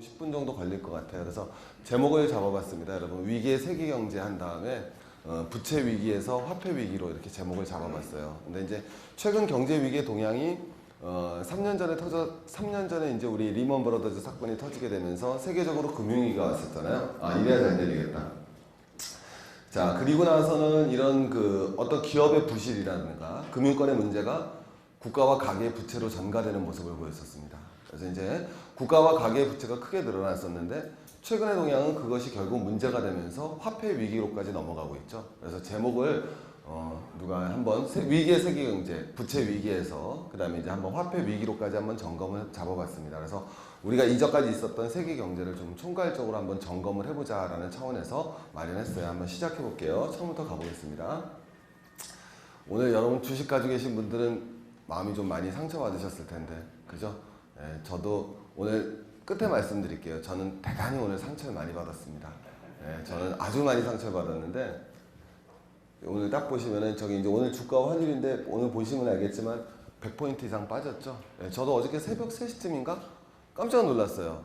10분 정도 걸릴 것 같아요. 그래서 제목을 잡아봤습니다. 여러분, 위기의 세계경제 한 다음에 부채 위기에서 화폐 위기로 이렇게 제목을 잡아봤어요. 근데 이제 최근 경제 위기의 동향이 3년 전에 이제 우리 리먼 브러더즈 사건이 터지게 되면서 세계적으로 금융위기가 왔었잖아요. 아, 이래야 잘 되겠다. 자, 그리고 나서는 이런 어떤 기업의 부실이라든가 금융권의 문제가 국가와 가계의 부채로 전가되는 모습을 보였었습니다. 그래서 이제 국가와 가계의 부채가 크게 늘어났었는데 최근의 동향은 그것이 결국 문제가 되면서 화폐 위기로까지 넘어가고 있죠. 그래서 제목을 누가 한번 위기의 세계경제, 부채 위기에서 그 다음에 이제 한번 화폐 위기로까지 한번 점검을 잡아봤습니다. 그래서 우리가 이전까지 있었던 세계 경제를 좀 총괄적으로 한번 점검을 해보자라는 차원에서 마련했어요. 한번 시작해 볼게요. 처음부터 가보겠습니다. 오늘 여러분 주식 가지고 계신 분들은 마음이 좀 많이 상처받으셨을 텐데, 그죠? 예, 저도 오늘 끝에 말씀드릴게요. 저는 대단히 오늘 상처를 많이 받았습니다. 예, 저는 아주 많이 상처를 받았는데, 오늘 딱 보시면은 저기 이제 오늘 주가와 환율인데 오늘 보시면 알겠지만 100포인트 이상 빠졌죠. 예, 저도 어저께 새벽 3시쯤인가 깜짝 놀랐어요.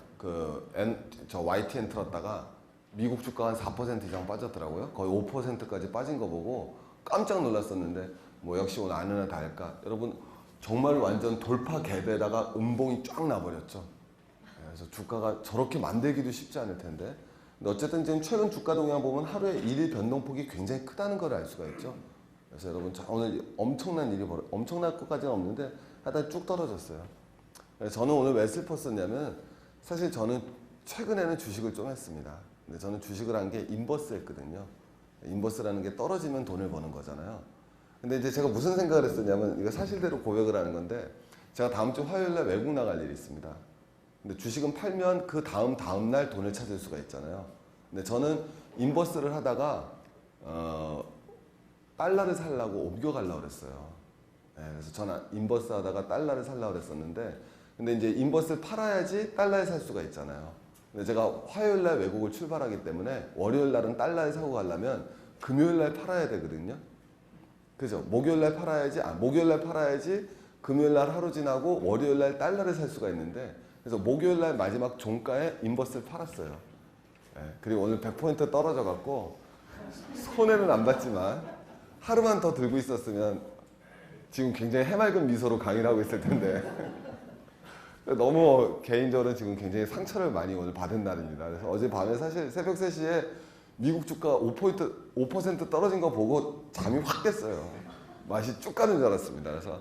저 YTN 틀었다가 미국 주가 한 4% 이상 빠졌더라고요. 거의 5%까지 빠진 거 보고 깜짝 놀랐었는데 뭐 역시 오늘 아느나 다를까. 여러분 정말 완전 돌파 갭에다가 음봉이 쫙 나버렸죠. 그래서 주가가 저렇게 만들기도 쉽지 않을 텐데. 근데 어쨌든 지금 최근 주가 동향 보면 하루에 일일 변동폭이 굉장히 크다는 걸 알 수가 있죠. 그래서 여러분 오늘 엄청난 일이 엄청날 것까지는 없는데 하여튼 쭉 떨어졌어요. 그래서 저는 오늘 왜 슬펐었냐면 사실 저는 최근에는 주식을 좀 했습니다. 근데 저는 주식을 한 게 인버스 했거든요. 인버스라는 게 떨어지면 돈을 버는 거잖아요. 근데 이제 제가 무슨 생각을 했었냐면 이거 사실대로 고백을 하는 건데 제가 다음 주 화요일 날 외국 나갈 일이 있습니다. 근데 주식은 팔면 그 다음 날 돈을 찾을 수가 있잖아요. 근데 저는 인버스를 하다가 달러를 살려고 옮겨가려고 그랬어요. 네, 그래서 저는 인버스 하다가 달러를 살려고 그랬었는데 근데 이제 인버스를 팔아야지 달러에 살 수가 있잖아요. 근데 제가 화요일 날 외국을 출발하기 때문에 월요일 날은 달러에 사고 가려면 금요일 날 팔아야 되거든요. 그죠? 목요일 날 팔아야지 금요일 날 하루 지나고 월요일 날 달러를 살 수가 있는데 그래서 목요일 날 마지막 종가에 인버스를 팔았어요. 네, 그리고 오늘 100포인트 떨어져 갖고 손해는 안 봤지만 하루만 더 들고 있었으면 지금 굉장히 해맑은 미소로 강의를 하고 있을 텐데 너무 개인적으로 지금 굉장히 상처를 많이 오늘 받은 날입니다. 그래서 어제 밤에 사실 새벽 3시에 미국 주가 5% 떨어진 거 보고 잠이 확 깼어요. 맛이 쭉 가는 줄 알았습니다. 그래서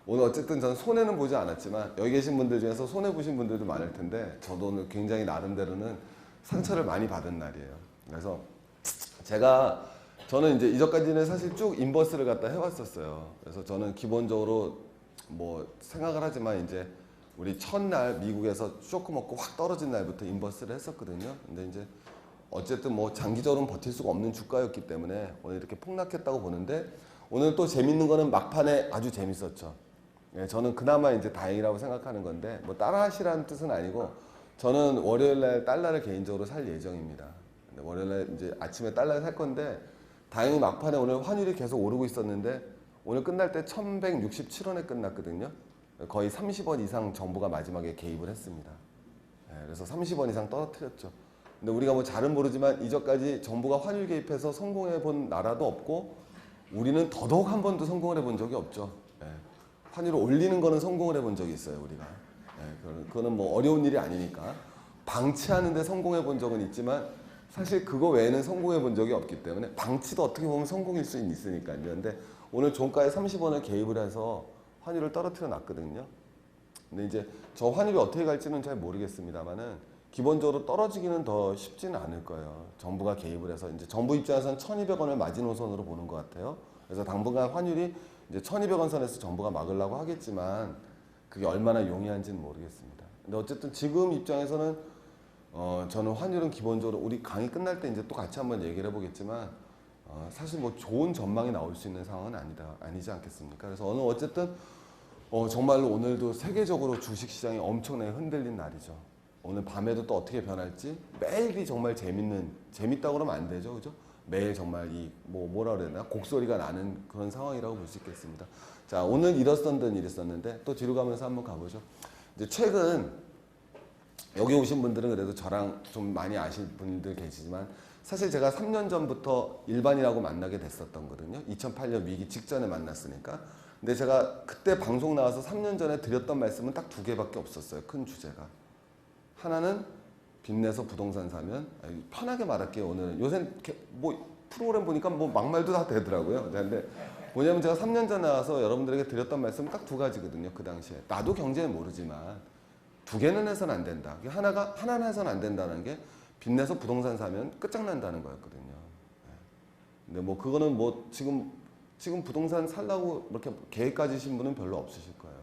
오늘 어쨌든 저는 손해는 보지 않았지만 여기 계신 분들 중에서 손해 보신 분들도 많을 텐데 저도 오늘 굉장히 나름대로는 상처를 많이 받은 날이에요. 그래서 저는 이제 이전까지는 사실 쭉 인버스를 갖다 해왔었어요. 그래서 저는 기본적으로 뭐 생각을 하지만 이제 우리 첫날 미국에서 쇼크 먹고 확 떨어진 날부터 인버스를 했었거든요. 근데 이제 어쨌든 뭐 장기적으로는 버틸 수가 없는 주가였기 때문에 오늘 이렇게 폭락했다고 보는데 오늘 또 재밌는 거는 막판에 아주 재밌었죠. 예, 저는 그나마 이제 다행이라고 생각하는 건데 뭐 따라하시라는 뜻은 아니고 저는 월요일날 달러를 개인적으로 살 예정입니다. 근데 월요일날 이제 아침에 달러를 살 건데 다행히 막판에 오늘 환율이 계속 오르고 있었는데 오늘 끝날 때 1167원에 끝났거든요. 거의 30원 이상 정부가 마지막에 개입을 했습니다. 예, 그래서 30원 이상 떨어뜨렸죠. 근데 우리가 뭐 잘은 모르지만 이전까지 정부가 환율 개입해서 성공해 본 나라도 없고 우리는 더더욱 한 번도 성공을 해본 적이 없죠. 예. 환율을 올리는 거는 성공을 해본 적이 있어요, 우리가. 예. 그거는 뭐 어려운 일이 아니니까. 방치하는 데 성공해 본 적은 있지만 사실 그거 외에는 성공해 본 적이 없기 때문에 방치도 어떻게 보면 성공일 수 있으니까요. 근데 오늘 종가에 30원을 개입을 해서 환율을 떨어뜨려 놨거든요. 근데 이제 저 환율이 어떻게 갈지는 잘 모르겠습니다만은 기본적으로 떨어지기는 더 쉽지는 않을 거예요. 정부가 개입을 해서 이제 정부 입장에서는 1,200원을 마지노선으로 보는 것 같아요. 그래서 당분간 환율이 이제 1,200원 선에서 정부가 막으려고 하겠지만 그게 얼마나 용이한지는 모르겠습니다. 근데 어쨌든 지금 입장에서는 저는 환율은 기본적으로 우리 강의 끝날 때 이제 또 같이 한번 얘기를 해보겠지만 사실 뭐 좋은 전망이 나올 수 있는 상황은 아니지 않겠습니까? 그래서 어쨌든 정말로 오늘도 세계적으로 주식시장이 엄청나게 흔들린 날이죠. 오늘 밤에도 또 어떻게 변할지 매일이 정말 재밌다고 그러면 안 되죠, 그죠? 매일 정말 뭐라 그래야 되나 곡소리가 나는 그런 상황이라고 볼 수 있겠습니다. 자, 오늘 일었던 일이 있었는데 또 뒤로 가면서 한번 가보죠. 이제 최근 여기 오신 분들은 그래도 저랑 좀 많이 아실 분들 계시지만 사실 제가 3년 전부터 일반이라고 만나게 됐었던 거거든요. 2008년 위기 직전에 만났으니까. 근데 제가 그때 방송 나와서 3년 전에 드렸던 말씀은 딱 두 개밖에 없었어요. 큰 주제가. 하나는 빚내서 부동산 사면 편하게 말할게요. 오늘 요새 뭐 프로그램 보니까 뭐 막말도 다 되더라고요. 근데 뭐냐면 제가 3년 전에 나와서 여러분들에게 드렸던 말씀은 딱 두 가지거든요. 그 당시에. 나도 경제는 모르지만 두 개는 해서는 안 된다. 하나는 해서는 안 된다는 게 빚내서 부동산 사면 끝장난다는 거였거든요. 근데 뭐 그거는 뭐 지금 부동산 살라고 이렇게 계획 가지신 분은 별로 없으실 거예요.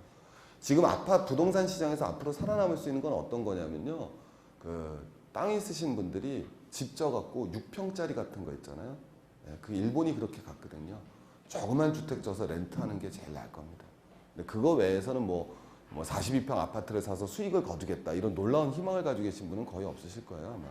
지금 부동산 시장에서 앞으로 살아남을 수 있는 건 어떤 거냐면요. 그 땅 있으신 분들이 집 져갖고 6평짜리 같은 거 있잖아요. 그 일본이 그렇게 갔거든요. 조그만 주택 져서 렌트하는 게 제일 나을 겁니다. 근데 그거 외에서는 뭐 42평 아파트를 사서 수익을 거두겠다 이런 놀라운 희망을 가지고 계신 분은 거의 없으실 거예요 아마.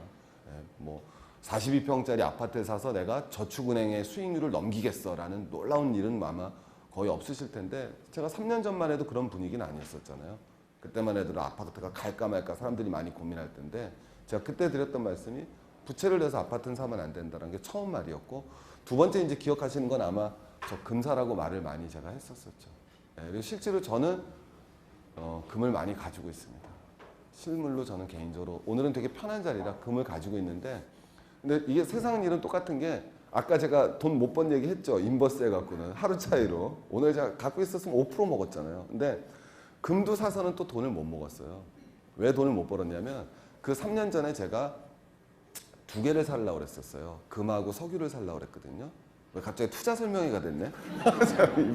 뭐 42평짜리 아파트를 사서 내가 저축은행의 수익률을 넘기겠어라는 놀라운 일은 아마 거의 없으실 텐데 제가 3년 전만 해도 그런 분위기는 아니었었잖아요. 그때만 해도 아파트가 갈까 말까 사람들이 많이 고민할 텐데 제가 그때 드렸던 말씀이 부채를 내서 아파트는 사면 안 된다는 게 처음 말이었고 두 번째 이제 기억하시는 건 아마 저 금사라고 말을 많이 제가 했었었죠. 그리고 실제로 저는 금을 많이 가지고 있습니다. 실물로 저는 개인적으로 오늘은 되게 편한 자리라 금을 가지고 있는데 근데 이게 세상 일은 똑같은 게 아까 제가 돈 못 번 얘기 했죠. 인버스 해갖고는 하루 차이로 오늘 제가 갖고 있었으면 5% 먹었잖아요. 근데 금도 사서는 또 돈을 못 먹었어요. 왜 돈을 못 벌었냐면 그 3년 전에 제가 두 개를 살려고 그랬었어요. 금하고 석유를 살려고 그랬거든요. 왜 갑자기 투자 설명회가 됐네?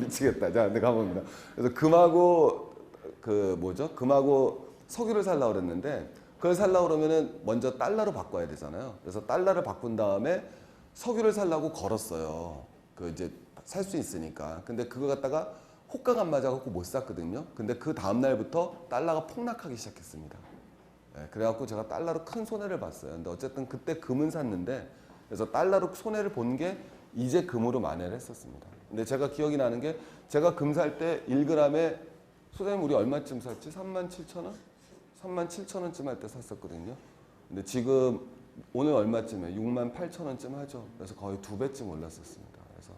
미치겠다. 자, 근데 가봅니다. 그래서 금하고 금하고 석유를 살려고 그랬는데 그걸 살려고 그러면은 먼저 달러로 바꿔야 되잖아요. 그래서 달러를 바꾼 다음에 석유를 살려고 걸었어요. 그 이제 살 수 있으니까. 근데 그거 갖다가 호가가 안 맞아갖고 못 샀거든요. 근데 그 다음 날부터 달러가 폭락하기 시작했습니다. 그래갖고 제가 달러로 큰 손해를 봤어요. 근데 어쨌든 그때 금은 샀는데 그래서 달러로 손해를 본 게 이제 금으로 만회를 했었습니다. 근데 제가 기억이 나는 게 제가 금 살 때 1g에 소장님 우리 얼마쯤 샀지? 37,000원? 37,000원쯤 할 때 샀었거든요. 근데 지금 오늘 얼마쯤에 68,000원쯤 하죠. 그래서 거의 2배쯤 올랐었습니다. 그래서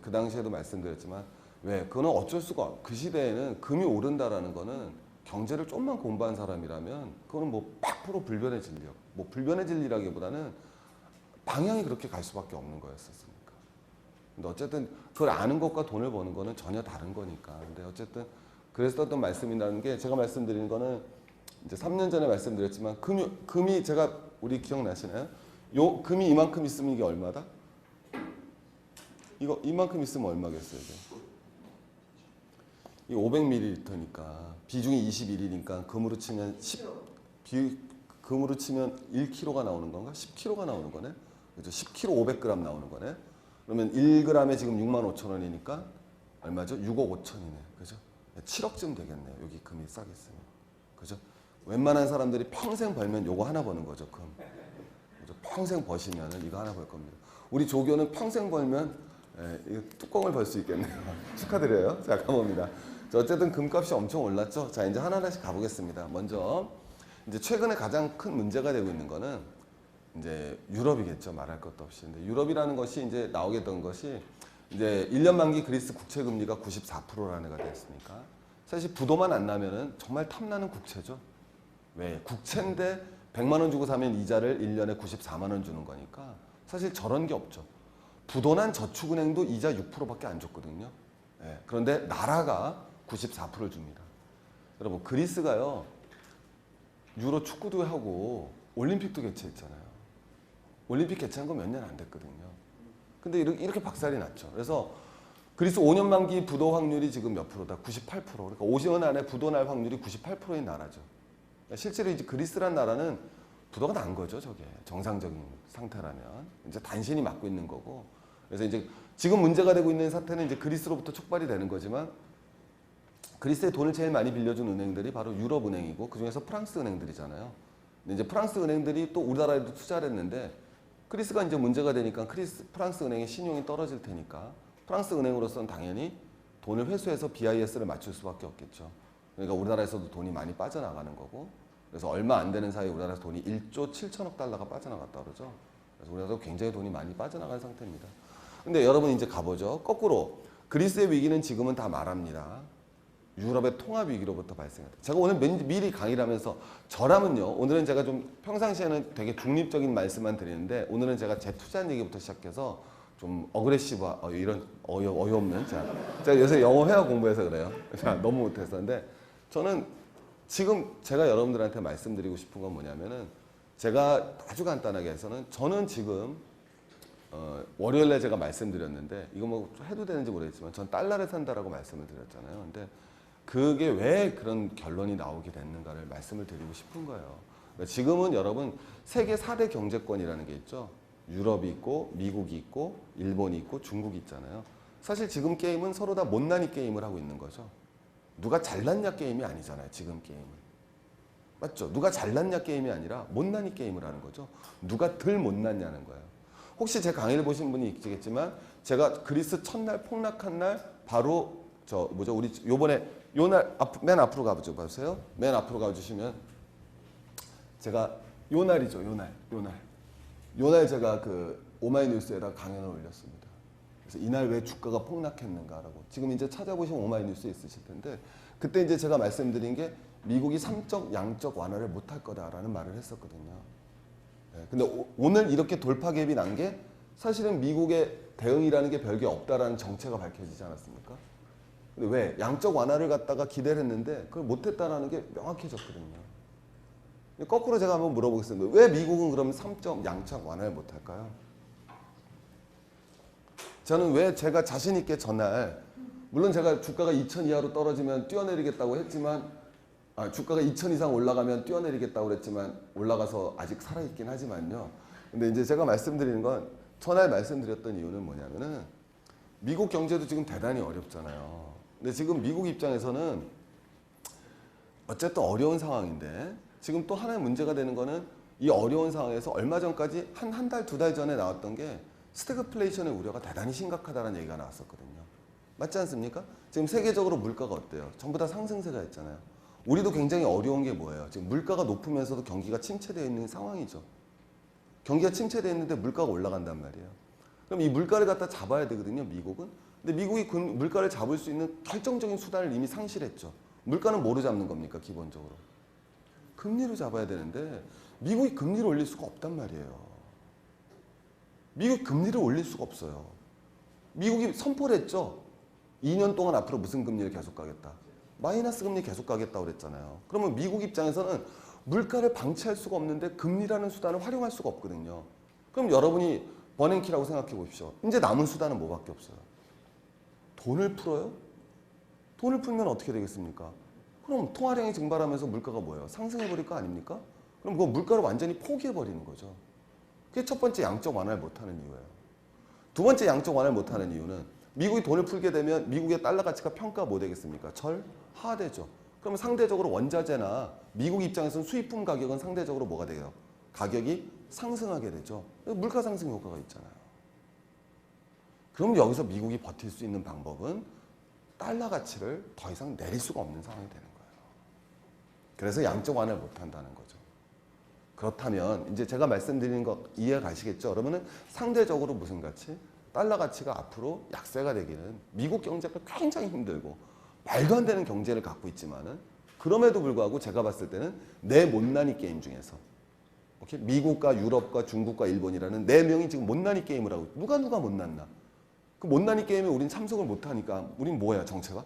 그 당시에도 말씀드렸지만 왜 그거는 어쩔 수가 그 시대에는 금이 오른다라는 거는 경제를 좀만 공부한 사람이라면 그거는 뭐 100% 불변의 진리요. 뭐 불변의 진리라기보다는 방향이 그렇게 갈 수밖에 없는 거였었으니까. 근데 어쨌든 그걸 아는 것과 돈을 버는 거는 전혀 다른 거니까. 근데 어쨌든 그랬었던 말씀이라는 게 제가 말씀드리는 거는 이제 3년 전에 말씀드렸지만 금이 제가 우리 기억나시나요? 요 금이 이만큼 있으면 이게 얼마다? 이거 이만큼 있으면 얼마겠어요? 이게 500ml니까 비중이 21이니까 금으로 치면 금으로 치면 1kg가 나오는 건가? 10kg가 나오는 거네. 그죠? 10kg 500g 나오는 거네. 그러면 1g에 지금 65,000원이니까 얼마죠? 6억 5천이네. 그죠? 7억쯤 되겠네요. 여기 금이 싸게 쓰면. 그죠? 웬만한 사람들이 평생 벌면 요거 하나 버는 거죠, 금. 그죠? 평생 버시면은 이거 하나 벌 겁니다. 우리 조교는 평생 벌면 이 뚜껑을 벌 수 있겠네요. 축하드려요. 자, 가봅니다. 자, 어쨌든 금값이 엄청 올랐죠. 자, 이제 하나씩 가보겠습니다. 먼저 이제 최근에 가장 큰 문제가 되고 있는 거는 이제 유럽이겠죠. 말할 것도 없이. 근데 유럽이라는 것이 이제 나오게 된 것이 이제 1년 만기 그리스 국채 금리가 94%라는 애가 됐으니까 사실 부도만 안 나면은 정말 탐나는 국채죠. 왜? 국채인데 100만 원 주고 사면 이자를 1년에 94만 원 주는 거니까 사실 저런 게 없죠. 부도난 저축은행도 이자 6%밖에 안 줬거든요. 그런데 나라가 94%를 줍니다. 여러분 그리스가요. 유로 축구도 하고 올림픽도 개최했잖아요. 올림픽 개최한 거 몇 년 안 됐거든요. 근데 이렇게 박살이 났죠. 그래서 그리스 5년 만기 부도 확률이 지금 몇 프로다? 98%. 그러니까 50년 안에 부도 날 확률이 98%인 나라죠. 실제로 이제 그리스란 나라는 부도가 난 거죠. 저게 정상적인 상태라면 이제 단신이 맡고 있는 거고. 그래서 이제 지금 문제가 되고 있는 사태는 이제 그리스로부터 촉발이 되는 거지만 그리스에 돈을 제일 많이 빌려준 은행들이 바로 유럽 은행이고 그 중에서 프랑스 은행들이잖아요. 근데 이제 프랑스 은행들이 또 우리나라에도 투자를 했는데 그리스가 이제 문제가 되니까 프랑스 은행의 신용이 떨어질 테니까 프랑스 은행으로서는 당연히 돈을 회수해서 BIS를 맞출 수밖에 없겠죠. 그러니까 우리나라에서도 돈이 많이 빠져나가는 거고 그래서 얼마 안 되는 사이에 우리나라 돈이 1조 7천억 달러가 빠져나갔다 그러죠. 그래서 우리나라도 굉장히 돈이 많이 빠져나간 상태입니다. 근데 여러분 이제 가보죠. 거꾸로 그리스의 위기는 지금은 다 말합니다. 유럽의 통합 위기로부터 발생했다. 제가 오늘 미리 강의를 하면서 저라면요. 오늘은 제가 좀 평상시에는 되게 중립적인 말씀만 드리는데 오늘은 제가 재투자한 얘기부터 시작해서 좀 어그레시브 이런 어이없는 제가 요새 영어 회화 공부해서 그래요. 너무 못했었는데 저는 지금 제가 여러분들한테 말씀드리고 싶은 건 뭐냐면은 제가 아주 간단하게 해서는 저는 지금 월요일에 제가 말씀드렸는데 이거 뭐 해도 되는지 모르겠지만 전 달러를 산다라고 말씀을 드렸잖아요. 근데 그게 왜 그런 결론이 나오게 됐는가를 말씀을 드리고 싶은 거예요. 그러니까 지금은 여러분 세계 4대 경제권이라는 게 있죠. 유럽이 있고 미국이 있고 일본이 있고 중국이 있잖아요. 사실 지금 게임은 서로 다 못난이 게임을 하고 있는 거죠. 누가 잘났냐 게임이 아니잖아요. 지금 게임은. 맞죠? 누가 잘났냐 게임이 아니라 못난이 게임을 하는 거죠. 누가 덜 못났냐는 거예요. 혹시 제 강의를 보신 분이 있겠지만 제가 그리스 첫날 폭락한 날 바로 우리 요번에 요날 맨 앞으로 가보죠. 보세요. 맨 앞으로 가주시면 제가 요날이죠. 요날 제가 그 오마이뉴스에다 강연을 올렸습니다. 그래서 이날 왜 주가가 폭락했는가라고. 지금 이제 찾아보시면 오마이뉴스에 있으실 텐데 그때 이제 제가 말씀드린 게 미국이 3적 양적 완화를 못할 거다라는 말을 했었거든요. 네, 근데 오늘 이렇게 돌파 갭이 난 게 사실은 미국의 대응이라는 게 별게 없다라는 정체가 밝혀지지 않았습니까? 근데 왜? 양적 완화를 갖다가 기대를 했는데 그걸 못했다라는 게 명확해졌거든요. 거꾸로 제가 한번 물어보겠습니다. 왜 미국은 그러면 3점 양적 완화를 못할까요? 저는 왜 제가 자신 있게 전날 물론 제가 주가가 2,000 이하로 떨어지면 뛰어내리겠다고 했지만 주가가 2,000 이상 올라가면 뛰어내리겠다고 그랬지만 올라가서 아직 살아있긴 하지만요. 근데 이제 제가 말씀드리는 건 전날 말씀드렸던 이유는 뭐냐면은 미국 경제도 지금 대단히 어렵잖아요. 근데 지금 미국 입장에서는 어쨌든 어려운 상황인데 지금 또 하나의 문제가 되는 거는 이 어려운 상황에서 얼마 전까지 한 달, 2달 전에 나왔던 게 스태그플레이션의 우려가 대단히 심각하다는 얘기가 나왔었거든요. 맞지 않습니까? 지금 세계적으로 물가가 어때요? 전부 다 상승세가 있잖아요. 우리도 굉장히 어려운 게 뭐예요? 지금 물가가 높으면서도 경기가 침체되어 있는 상황이죠. 경기가 침체되어 있는데 물가가 올라간단 말이에요. 그럼 이 물가를 갖다 잡아야 되거든요, 미국은. 근데 미국이 그 물가를 잡을 수 있는 결정적인 수단을 이미 상실했죠. 물가는 뭐로 잡는 겁니까, 기본적으로? 금리로 잡아야 되는데 미국이 금리를 올릴 수가 없단 말이에요. 미국이 금리를 올릴 수가 없어요. 미국이 선포를 했죠. 2년 동안 앞으로 무슨 금리를 계속 가겠다. 마이너스 금리 계속 가겠다고 그랬잖아요. 그러면 미국 입장에서는 물가를 방치할 수가 없는데 금리라는 수단을 활용할 수가 없거든요. 그럼 여러분이 버냉키라고 생각해 보십시오. 이제 남은 수단은 뭐밖에 없어요. 돈을 풀어요? 돈을 풀면 어떻게 되겠습니까? 그럼 통화량이 증발하면서 물가가 뭐예요? 상승해버릴 거 아닙니까? 그럼 그 물가를 완전히 포기해버리는 거죠. 그게 첫 번째 양적 완화를 못하는 이유예요. 두 번째 양적 완화를 못하는 이유는 미국이 돈을 풀게 되면 미국의 달러 가치가 평가 뭐 되겠습니까? 하되죠. 그러면 상대적으로 원자재나 미국 입장에서는 수입품 가격은 상대적으로 뭐가 돼요? 가격이 상승하게 되죠. 물가 상승 효과가 있잖아요. 그럼 여기서 미국이 버틸 수 있는 방법은 달러 가치를 더 이상 내릴 수가 없는 상황이 되는 거예요. 그래서 양적 완화를 못한다는 거죠. 그렇다면 이제 제가 말씀드리는 거 이해 가시겠죠? 그러면은 상대적으로 무슨 가치? 달러 가치가 앞으로 약세가 되기는 미국 경제가 굉장히 힘들고 말도 안 되는 경제를 갖고 있지만은 그럼에도 불구하고 제가 봤을 때는 내 못난이 게임 중에서 미국과 유럽과 중국과 일본이라는 네 명이 지금 못난이 게임을 하고 누가 못났나? 그 못난이 게임에 우린 참석을 못하니까 우린 뭐야 정체가?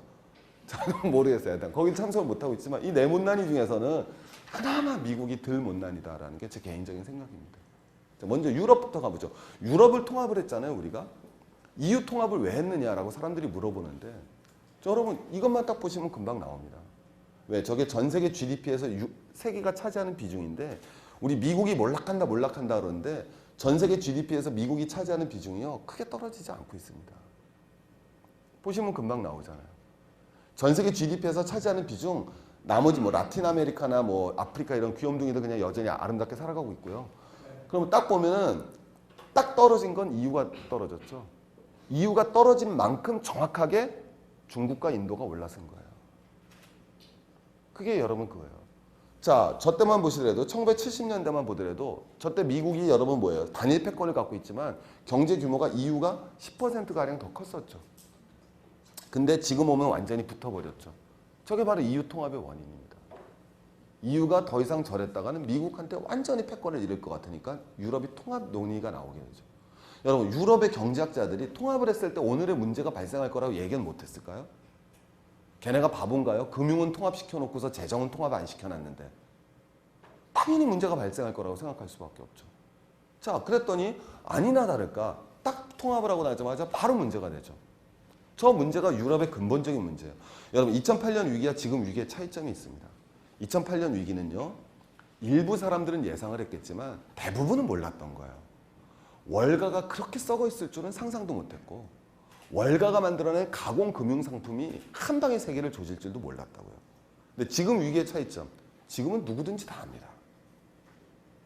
저는 모르겠어요. 일단 거기 참석을 못하고 있지만 이 네 못난이 중에서는 그나마 미국이 덜 못난이다라는 게 제 개인적인 생각입니다. 먼저 유럽부터 가보죠. 유럽을 통합을 했잖아요. 우리가. EU 통합을 왜 했느냐라고 사람들이 물어보는데 여러분 이것만 딱 보시면 금방 나옵니다. 왜? 저게 전 세계 GDP에서 세계가 차지하는 비중인데 우리 미국이 몰락한다 그러는데 전 세계 GDP에서 미국이 차지하는 비중이요. 크게 떨어지지 않고 있습니다. 보시면 금방 나오잖아요. 전 세계 GDP에서 차지하는 비중 나머지 뭐 라틴 아메리카나 뭐 아프리카 이런 귀염둥이들 그냥 여전히 아름답게 살아가고 있고요. 그러면 딱 보면은 딱 떨어진 건 EU가 떨어졌죠. EU가 떨어진 만큼 정확하게 중국과 인도가 올라선 거예요. 그게 여러분 그거예요. 자, 저 때만 보시더라도 1970년대만 보더라도 저 때 미국이 여러분 뭐예요? 단일 패권을 갖고 있지만 경제 규모가 EU가 10%가량 더 컸었죠. 근데 지금 오면 완전히 붙어버렸죠. 저게 바로 EU 통합의 원인입니다. EU가 더 이상 저랬다가는 미국한테 완전히 패권을 잃을 것 같으니까 유럽이 통합 논의가 나오게 되죠. 여러분 유럽의 경제학자들이 통합을 했을 때 오늘의 문제가 발생할 거라고 얘기는 못했을까요? 걔네가 바본가요? 금융은 통합시켜놓고서 재정은 통합 안 시켜놨는데 당연히 문제가 발생할 거라고 생각할 수밖에 없죠. 자, 그랬더니 아니나 다를까 딱 통합을 하고 나자마자 바로 문제가 되죠. 저 문제가 유럽의 근본적인 문제예요. 여러분 2008년 위기와 지금 위기의 차이점이 있습니다. 2008년 위기는요. 일부 사람들은 예상을 했겠지만 대부분은 몰랐던 거예요. 월가가 그렇게 썩어 있을 줄은 상상도 못했고 월가가 만들어낸 가공금융상품이 한 방에 세계를 조질 줄도 몰랐다고요. 근데 지금 위기의 차이점, 지금은 누구든지 다 압니다.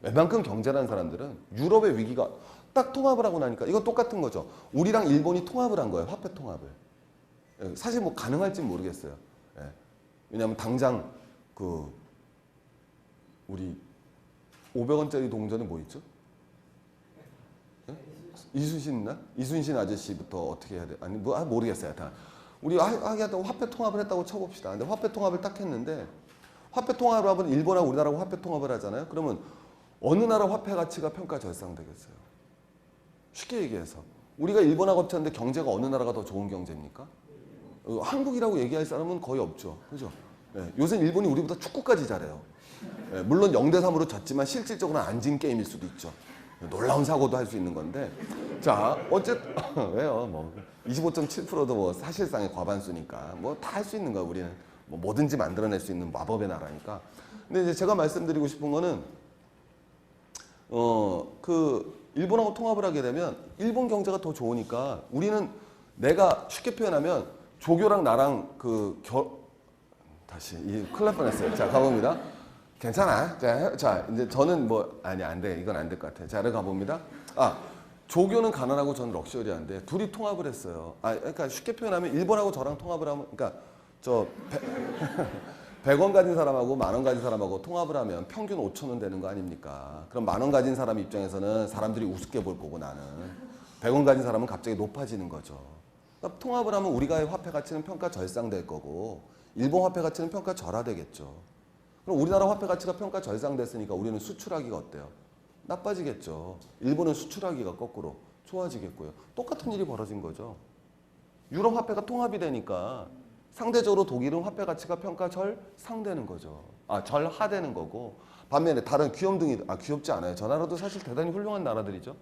웬만큼 경제라는 사람들은 유럽의 위기가 딱 통합을 하고 나니까 이건 똑같은 거죠. 우리랑 일본이 통합을 한 거예요. 화폐 통합을. 사실 뭐 가능할지 모르겠어요. 왜냐하면 당장 그 우리 500원짜리 동전은 뭐 있죠? 이순신 나? 이순신 아저씨부터 어떻게 해야 돼? 아니 뭐 모르겠어요. 다 우리 하여튼 화폐 통합을 했다고 쳐봅시다. 근데 화폐 통합을 딱 했는데 화폐 통합을 하면 일본하고 우리나라하고 화폐 통합을 하잖아요. 그러면 어느 나라 화폐 가치가 평가절상되겠어요? 쉽게 얘기해서 우리가 일본하고 합쳤는데 경제가 어느 나라가 더 좋은 경제입니까? 한국이라고 얘기할 사람은 거의 없죠. 그죠? 요새 일본이 우리보다 축구까지 잘해요. 물론 0대3으로 졌지만 실질적으로는 안 진 게임일 수도 있죠. 놀라운 사고도 할 수 있는 건데 자 어쨌든 왜요? 뭐 25.7%도 뭐 사실상의 과반수니까 뭐 다 할 수 있는 거야. 우리는 뭐 뭐든지 만들어낼 수 있는 마법의 나라니까. 근데 이제 제가 말씀드리고 싶은 거는 그 일본하고 통합을 하게 되면 일본 경제가 더 좋으니까 우리는 내가 쉽게 표현하면 조교랑 나랑 다시 큰일 날 뻔했어요. 자 가봅니다. 괜찮아. 자 이제 저는 뭐 아니 안 돼. 이건 안 될 것 같아. 자 가봅니다. 조교는 가난하고 저는 럭셔리한데 둘이 통합을 했어요. 그러니까 쉽게 표현하면 일본하고 저랑 통합을 하면 그러니까 100원 가진 사람하고 10,000원 가진 사람하고 통합을 하면 평균 5,000원 되는 거 아닙니까? 그럼 10,000원 가진 사람 입장에서는 사람들이 우습게 볼 거고 나는 100원 가진 사람은 갑자기 높아지는 거죠. 그러니까 통합을 하면 우리가의 화폐 가치는 평가 절상될 거고 일본 화폐 가치는 평가 절하되겠죠. 그럼 우리나라 화폐 가치가 평가 절상됐으니까 우리는 수출하기가 어때요? 나빠지겠죠. 일본은 수출하기가 거꾸로 좋아지겠고요. 똑같은 일이 벌어진 거죠. 유럽 화폐가 통합이 되니까 상대적으로 독일은 화폐 가치가 평가 절상되는 거죠. 절하되는 거고 반면에 다른 귀염둥이 귀엽지 않아요. 저 나라도 사실 대단히 훌륭한 나라들이죠.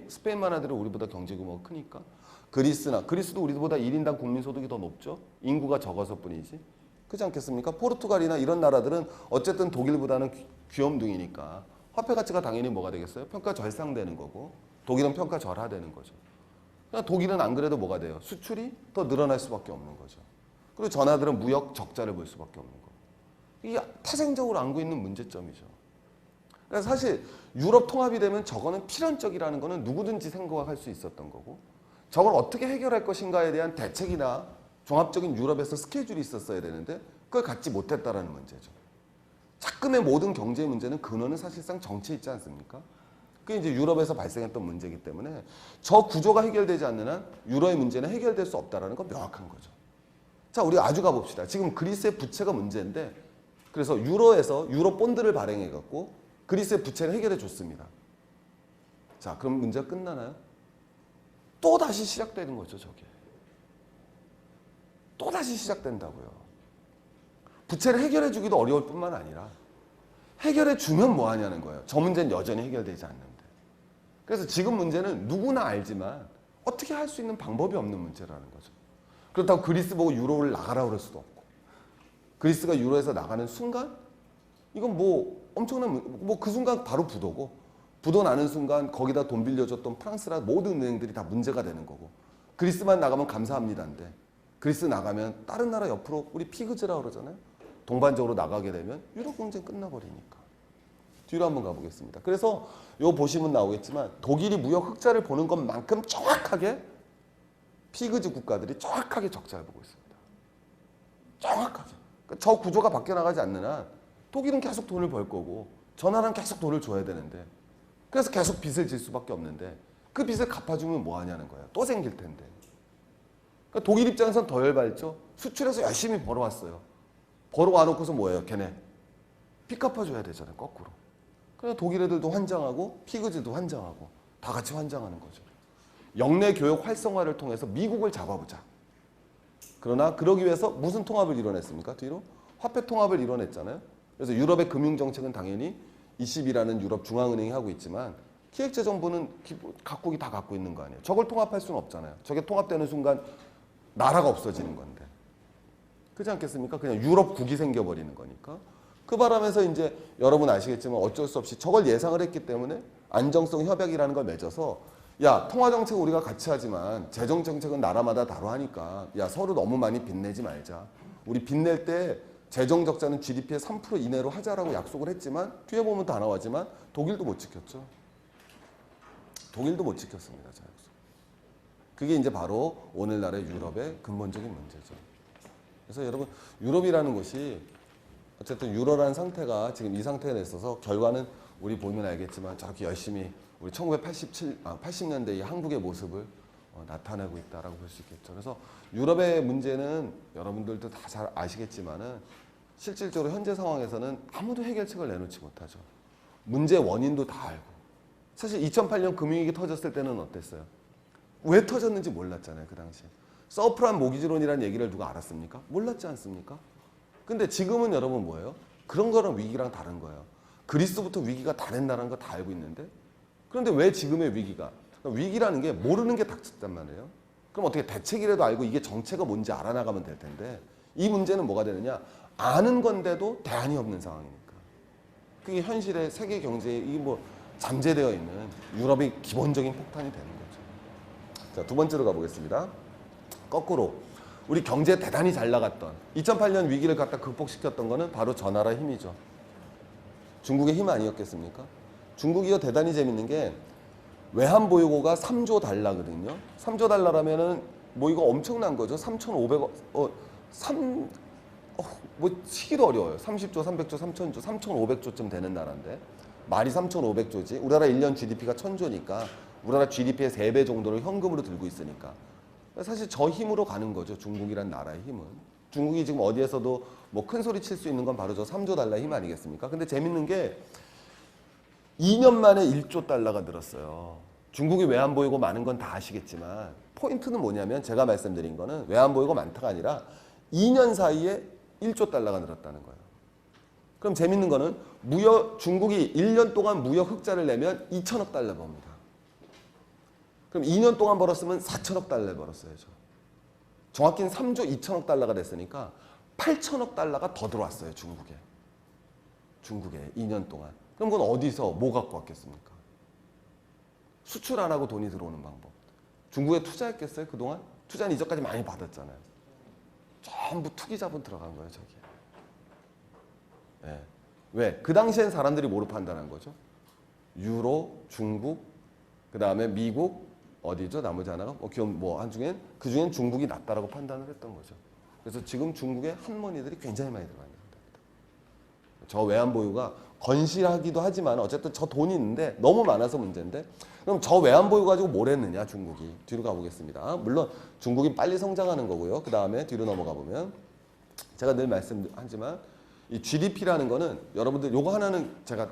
스페인만 하더라도 우리보다 경제 규모가 크니까. 그리스도 우리보다 1인당 국민소득이 더 높죠. 인구가 적어서 뿐이지. 그렇지 않겠습니까? 포르투갈이나 이런 나라들은 어쨌든 독일보다는 귀염둥이니까 화폐 가치가 당연히 뭐가 되겠어요? 평가 절상되는 거고 독일은 평가 절하되는 거죠. 그러니까 독일은 안 그래도 뭐가 돼요? 수출이 더 늘어날 수밖에 없는 거죠. 그리고 저 나라들은 무역 적자를 볼 수밖에 없는 거고. 이게 태생적으로 안고 있는 문제점이죠. 그래서 사실 유럽 통합이 되면 저거는 필연적이라는 거는 누구든지 생각할 수 있었던 거고 저걸 어떻게 해결할 것인가에 대한 대책이나 종합적인 유럽에서 스케줄이 있었어야 되는데 그걸 갖지 못했다라는 문제죠. 자금의 모든 경제 문제는 근원은 사실상 정치에 있지 않습니까? 그게 이제 유럽에서 발생했던 문제이기 때문에 저 구조가 해결되지 않는 한 유로의 문제는 해결될 수 없다라는 건 명확한 거죠. 자, 우리 아주 가봅시다. 지금 그리스의 부채가 문제인데 그래서 유로에서 유로 본드를 발행해 갖고 그리스의 부채를 해결해 줬습니다. 자, 그럼 문제가 끝나나요? 또 다시 시작되는 거죠, 저게. 또 다시 시작된다고요. 부채를 해결해 주기도 어려울 뿐만 아니라 해결해 주면 뭐 하냐는 거예요. 저 문제는 여전히 해결되지 않는데. 그래서 지금 문제는 누구나 알지만 어떻게 할 수 있는 방법이 없는 문제라는 거죠. 그렇다고 그리스 보고 유로를 나가라 그럴 수도 없고 그리스가 유로에서 나가는 순간 이건 뭐 엄청난 뭐 그 순간 바로 부도고 부도 나는 순간 거기다 돈 빌려줬던 프랑스라 모든 은행들이 다 문제가 되는 거고 그리스만 나가면 감사합니다인데 그리스 나가면 다른 나라 옆으로 우리 피그즈라고 그러잖아요. 동반적으로 나가게 되면 유럽 경쟁 끝나버리니까. 뒤로 한번 가보겠습니다. 그래서 이거 보시면 나오겠지만 독일이 무역 흑자를 보는 것만큼 정확하게 피그즈 국가들이 정확하게 적자를 보고 있습니다. 정확하게. 그러니까 저 구조가 바뀌어 나가지 않는 한 독일은 계속 돈을 벌 거고 저 나라는 계속 돈을 줘야 되는데 그래서 계속 빚을 질 수밖에 없는데 그 빚을 갚아주면 뭐 하냐는 거야. 또 생길 텐데. 그러니까 독일 입장에서는 더 열받죠. 수출해서 열심히 벌어왔어요. 벌어와 놓고서 뭐예요? 걔네 빚 갚아줘야 되잖아요. 거꾸로. 그래서 독일 애들도 환장하고 피그즈도 환장하고 다 같이 환장하는 거죠. 영내 교역 활성화를 통해서 미국을 잡아보자. 그러나 그러기 위해서 무슨 통합을 이뤄냈습니까? 뒤로? 화폐 통합을 이뤄냈잖아요. 그래서 유럽의 금융정책은 당연히 ECB라는 유럽 중앙은행이 하고 있지만 기획재정부는 각국이 다 갖고 있는 거 아니에요. 저걸 통합할 수는 없잖아요. 저게 통합되는 순간 나라가 없어지는 건데. 그렇지 않겠습니까? 그냥 유럽국이 생겨버리는 거니까. 그 바람에서 이제 여러분 아시겠지만 어쩔 수 없이 저걸 예상을 했기 때문에 안정성 협약이라는 걸 맺어서 야, 통화정책 우리가 같이 하지만 재정정책은 나라마다 다로 하니까 야, 서로 너무 많이 빚내지 말자. 우리 빚낼 때 재정적자는 GDP의 3% 이내로 하자라고 약속을 했지만 뒤에 보면 다 나왔지만 독일도 못 지켰죠. 독일도 못 지켰습니다. 자, 그게 이제 바로 오늘날의 유럽의 근본적인 문제죠. 그래서 여러분 유럽이라는 곳이 어쨌든 유로라는 상태가 지금 이 상태에 있어서 결과는 우리 보면 알겠지만 저렇게 열심히 우리 80년대 이 한국의 모습을 나타내고 있다라고 볼 수 있겠죠. 그래서 유럽의 문제는 여러분들도 다 잘 아시겠지만은 실질적으로 현재 상황에서는 아무도 해결책을 내놓지 못하죠. 문제 원인도 다 알고. 사실 2008년 금융위기 터졌을 때는 어땠어요? 왜 터졌는지 몰랐잖아요. 그 당시에. 서프라임 모기지론이라는 얘기를 누가 알았습니까? 몰랐지 않습니까? 근데 지금은 여러분 뭐예요? 그런 거랑 위기랑 다른 거예요. 그리스부터 위기가 다 낸다는 거 다 알고 있는데 그런데 왜 지금의 위기가? 그러니까 위기라는 게 모르는 게 닥쳤단 말이에요. 그럼 어떻게 대책이라도 알고 이게 정체가 뭔지 알아나가면 될 텐데 이 문제는 뭐가 되느냐? 아는 건데도 대안이 없는 상황이니까. 그게 현실의 세계 경제에 이 뭐 잠재되어 있는 유럽의 기본적인 폭탄이 되는 거죠. 자, 두 번째로 가보겠습니다. 거꾸로 우리 경제 대단히 잘 나갔던 2008년 위기를 갖다 극복시켰던 거는 바로 저 나라의 힘이죠. 중국의 힘 아니었겠습니까? 중국이요 대단히 재밌는 게 외환 보유고가 3조 달러거든요. 3조 달러라면은 뭐 이거 엄청난 거죠. 3,500억 뭐 치기도 어려워요. 30조, 300조, 3,000조, 3,500조쯤 되는 나라인데 말이 3,500조지. 우리나라 1년 GDP가 1,000조니까 우리나라 GDP의 3배 정도를 현금으로 들고 있으니까 사실 저 힘으로 가는 거죠. 중국이란 나라의 힘은. 중국이 지금 어디에서도 뭐 큰 소리 칠 수 있는 건 바로 저 3조 달러 힘 아니겠습니까? 근데 재밌는 게 2년 만에 1조 달러가 늘었어요. 중국이 외환 보유고 많은 건 다 아시겠지만 포인트는 뭐냐면 제가 말씀드린 거는 외환 보유고 많다가 아니라 2년 사이에 1조 달러가 늘었다는 거예요. 그럼 재밌는 거는 중국이 1년 동안 무역 흑자를 내면 2천억 달러 법니다. 그럼 2년 동안 벌었으면 4천억 달러 벌었어야죠. 정확히는 3조 2천억 달러가 됐으니까 8천억 달러가 더 들어왔어요. 중국에 2년 동안. 그럼 그건 어디서 뭐 갖고 왔겠습니까? 수출 안 하고 돈이 들어오는 방법. 중국에 투자했겠어요? 그동안? 투자는 이전까지 많이 받았잖아요. 전부 투기 자본 들어간 거예요. 저기에. 네. 왜? 그 당시엔 사람들이 뭐로 판단한 거죠? 유로, 중국, 그 다음에 미국, 어디죠? 나머지 하나가? 한중엔, 그 중엔 중국이 낫다라고 판단을 했던 거죠. 그래서 지금 중국의 한머니들이 굉장히 많이 들어가는 겁니다. 저 외환 보유가 건실하기도 하지만 어쨌든 저 돈이 있는데 너무 많아서 문제인데 그럼 저 외환 보유 가지고 뭘 했느냐 중국이. 뒤로 가보겠습니다. 물론 중국이 빨리 성장하는 거고요. 그 다음에 뒤로 넘어가 보면 제가 늘 말씀하지만 이 GDP라는 거는 여러분들 요거 하나는 제가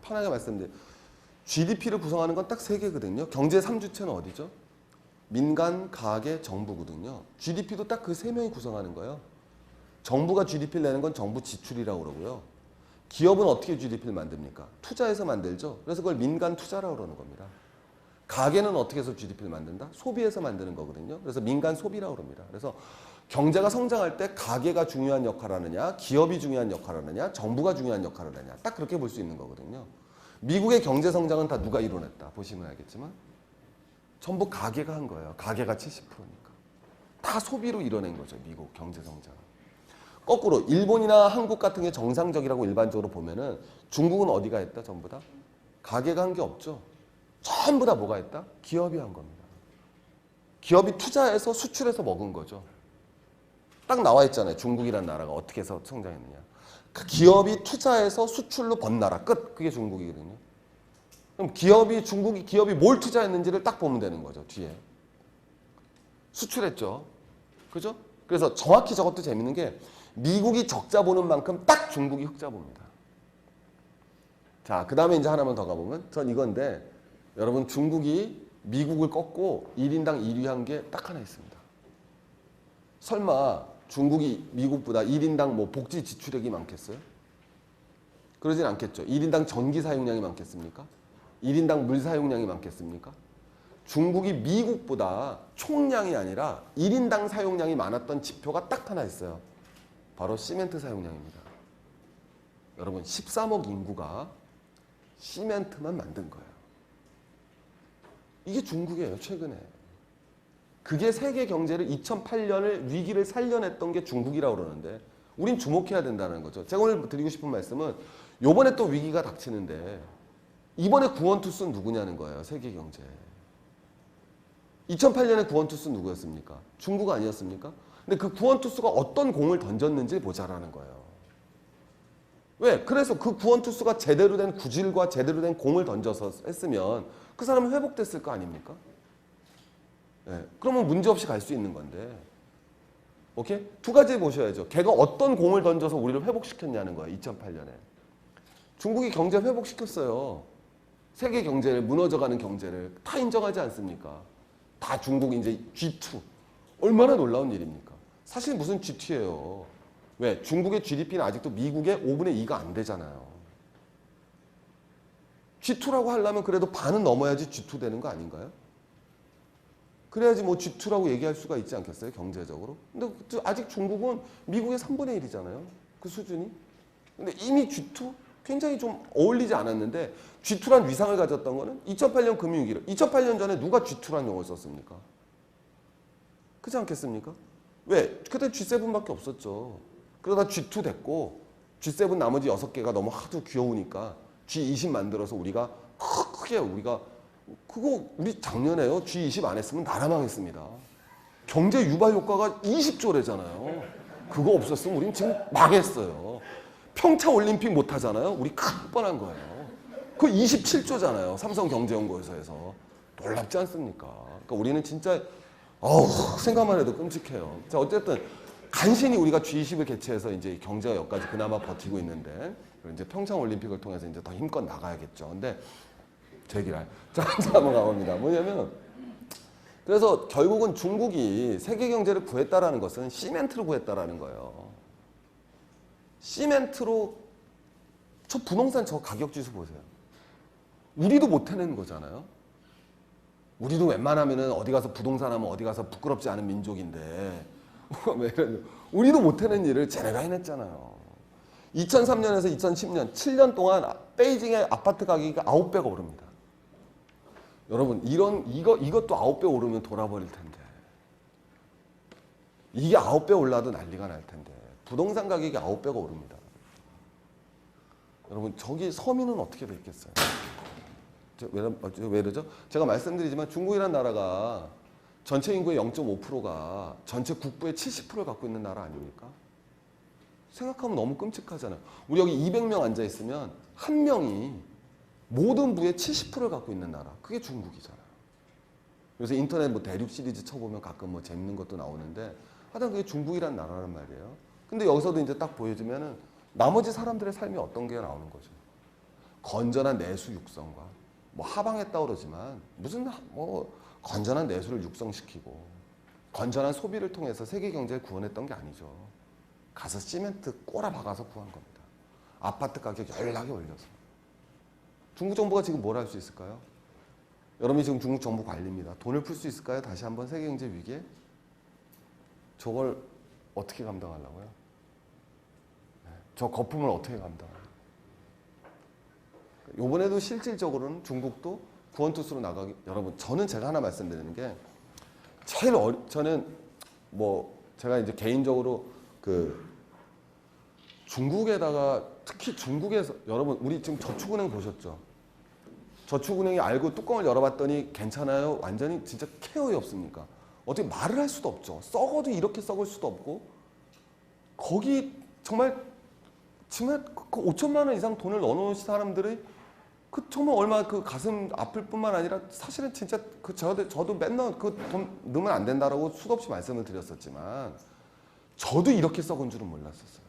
편하게 말씀드려요. GDP를 구성하는 건 딱 3개거든요. 경제 3주체는 어디죠? 민간, 가계, 정부거든요. GDP도 딱 그 3명이 구성하는 거예요. 정부가 GDP를 내는 건 정부 지출이라고 그러고요. 기업은 어떻게 GDP를 만듭니까? 투자해서 만들죠. 그래서 그걸 민간 투자라고 그러는 겁니다. 가계는 어떻게 해서 GDP를 만든다? 소비해서 만드는 거거든요. 그래서 민간 소비라고 그럽니다. 그래서 경제가 성장할 때 가계가 중요한 역할을 하느냐, 기업이 중요한 역할을 하느냐, 정부가 중요한 역할을 하느냐. 딱 그렇게 볼 수 있는 거거든요. 미국의 경제 성장은 다 누가 이뤄냈다? 보시면 알겠지만 전부 가계가 한 거예요. 가계가 70%니까. 다 소비로 이뤄낸 거죠. 미국 경제 성장. 거꾸로 일본이나 한국 같은 게 정상적이라고 일반적으로 보면은 중국은 어디가 했다? 전부 다? 가계가 한 게 없죠. 전부 다 뭐가 했다? 기업이 한 겁니다. 기업이 투자해서 수출해서 먹은 거죠. 딱 나와 있잖아요. 중국이라는 나라가 어떻게 해서 성장했느냐. 기업이 투자해서 수출로 번 나라 끝. 그게 중국이거든요. 그럼 중국이 기업이 뭘 투자했는지를 딱 보면 되는 거죠. 뒤에 수출했죠. 그죠? 그래서 정확히 저것도 재밌는 게 미국이 적자 보는 만큼 딱 중국이 흑자 봅니다. 자, 그 다음에 이제 하나만 더 가보면 전 이건데 여러분 중국이 미국을 꺾고 1인당 1위 한 게 딱 하나 있습니다. 설마 중국이 미국보다 1인당 뭐 복지 지출액이 많겠어요? 그러진 않겠죠. 1인당 전기 사용량이 많겠습니까? 1인당 물 사용량이 많겠습니까? 중국이 미국보다 총량이 아니라 1인당 사용량이 많았던 지표가 딱 하나 있어요. 바로 시멘트 사용량입니다. 여러분 13억 인구가 시멘트만 만든 거예요. 이게 중국이에요. 최근에. 그게 세계 경제를 2008년을 위기를 살려냈던 게 중국이라고 그러는데 우린 주목해야 된다는 거죠. 제가 오늘 드리고 싶은 말씀은 요번에 또 위기가 닥치는데 이번에 구원투수는 누구냐는 거예요. 세계 경제. 2008년에 구원투수 누구였습니까? 중국 아니었습니까? 근데 그 구원투수가 어떤 공을 던졌는지 보자라는 거예요. 왜? 그래서 그 구원투수가 제대로 된 구질과 제대로 된 공을 던져서 했으면 그 사람은 회복됐을 거 아닙니까? 네. 그러면 문제없이 갈 수 있는 건데. 오케이? 두 가지 보셔야죠. 걔가 어떤 공을 던져서 우리를 회복시켰냐는 거예요. 2008년에. 중국이 경제 회복시켰어요. 세계 경제를 무너져가는 경제를 다 인정하지 않습니까? 다 중국 이제 G2. 얼마나 놀라운 일입니까? 사실 무슨 G2예요. 왜? 중국의 GDP는 아직도 미국의 5분의 2가 안 되잖아요. G2라고 하려면 그래도 반은 넘어야지 G2 되는 거 아닌가요? 그래야지 뭐 G2라고 얘기할 수가 있지 않겠어요? 경제적으로. 근데 아직 중국은 미국의 3분의 1이잖아요. 그 수준이. 근데 이미 G2? 굉장히 좀 어울리지 않았는데 G2란 위상을 가졌던 거는 2008년 금융위기를 2008년 전에 누가 G2란 용어를 썼습니까? 그렇지 않겠습니까? 왜? 그때 G7밖에 없었죠. 그러다 G2 됐고 G7 나머지 6개가 너무 하도 귀여우니까 G20 만들어서 우리가 크게 우리가 그거 우리 작년에요. G20 안 했으면 나라 망했습니다. 경제 유발 효과가 20조래잖아요. 그거 없었으면 우린 지금 망했어요. 평창 올림픽 못 하잖아요. 우리 큰일 뻔한 거예요. 그거 27조잖아요. 삼성경제연구소에서. 놀랍지 않습니까? 그러니까 우리는 진짜 생각만 해도 끔찍해요. 자, 어쨌든 간신히 우리가 G20을 개최해서 이제 경제가 여기까지 그나마 버티고 있는데 이제 평창 올림픽을 통해서 이제 더 힘껏 나가야겠죠. 근데 제기랄. 자, 한번 가봅니다. 뭐냐면 그래서 결국은 중국이 세계 경제를 구했다라는 것은 시멘트를 구했다라는 거예요. 시멘트로 저 부동산 저 가격 지수 보세요. 우리도 못 해낸 거잖아요. 우리도 웬만하면은 어디 가서 부동산 하면 어디 가서 부끄럽지 않은 민족인데 우리도 못 해낸 일을 쟤네가 해냈잖아요. 2003년에서 2010년 7년 동안 베이징의 아파트 가격이 9배가 오릅니다. 여러분 이것도 9배 오르면 돌아버릴 텐데 이게 9배 올라도 난리가 날 텐데 부동산 가격이 9배가 오릅니다. 여러분 저기 서민은 어떻게 됐겠어요? 왜 그러죠? 제가 말씀드리지만 중국이라는 나라가 전체 인구의 0.5%가 전체 국부의 70%를 갖고 있는 나라 아닙니까? 생각하면 너무 끔찍하잖아요. 우리 여기 200명 앉아있으면 한 명이 모든 부의 70%를 갖고 있는 나라. 그게 중국이잖아요. 그래서 인터넷 뭐 대륙 시리즈 쳐보면 가끔 뭐 재밌는 것도 나오는데 하여튼 그게 중국이란 나라란 말이에요. 근데 여기서도 이제 딱 보여주면은 나머지 사람들의 삶이 어떤 게 나오는 거죠. 건전한 내수 육성과 뭐 하방했다 그러지만 무슨 뭐 건전한 내수를 육성시키고 건전한 소비를 통해서 세계 경제를 구원했던 게 아니죠. 가서 시멘트 꼬라 박아서 구한 겁니다. 아파트 가격 연락이 올려서. 중국 정부가 지금 뭘 할 수 있을까요? 여러분이 지금 중국 정부 관리입니다. 돈을 풀 수 있을까요? 다시 한번 세계 경제 위기에? 저걸 어떻게 감당하려고요? 네. 저 거품을 어떻게 감당하려고요? 이번에도 실질적으로는 중국도 구원투수로 나가기. 여러분 저는 제가 하나 말씀드리는 게 제일 저는 뭐 제가 이제 개인적으로 그 중국에다가 특히 중국에서 여러분 우리 지금 저축은행 보셨죠? 저축은행이 알고 뚜껑을 열어봤더니 괜찮아요? 완전히 진짜 케어이 없습니까? 어떻게 말을 할 수도 없죠. 썩어도 이렇게 썩을 수도 없고 거기 정말 정말 그 5천만 원 이상 돈을 넣어놓은 사람들이 그 정말 얼마 그 가슴 아플 뿐만 아니라 사실은 진짜 그 저도 맨날 그 돈 넣으면 안 된다라고 수도 없이 말씀을 드렸었지만 저도 이렇게 썩은 줄은 몰랐었어요.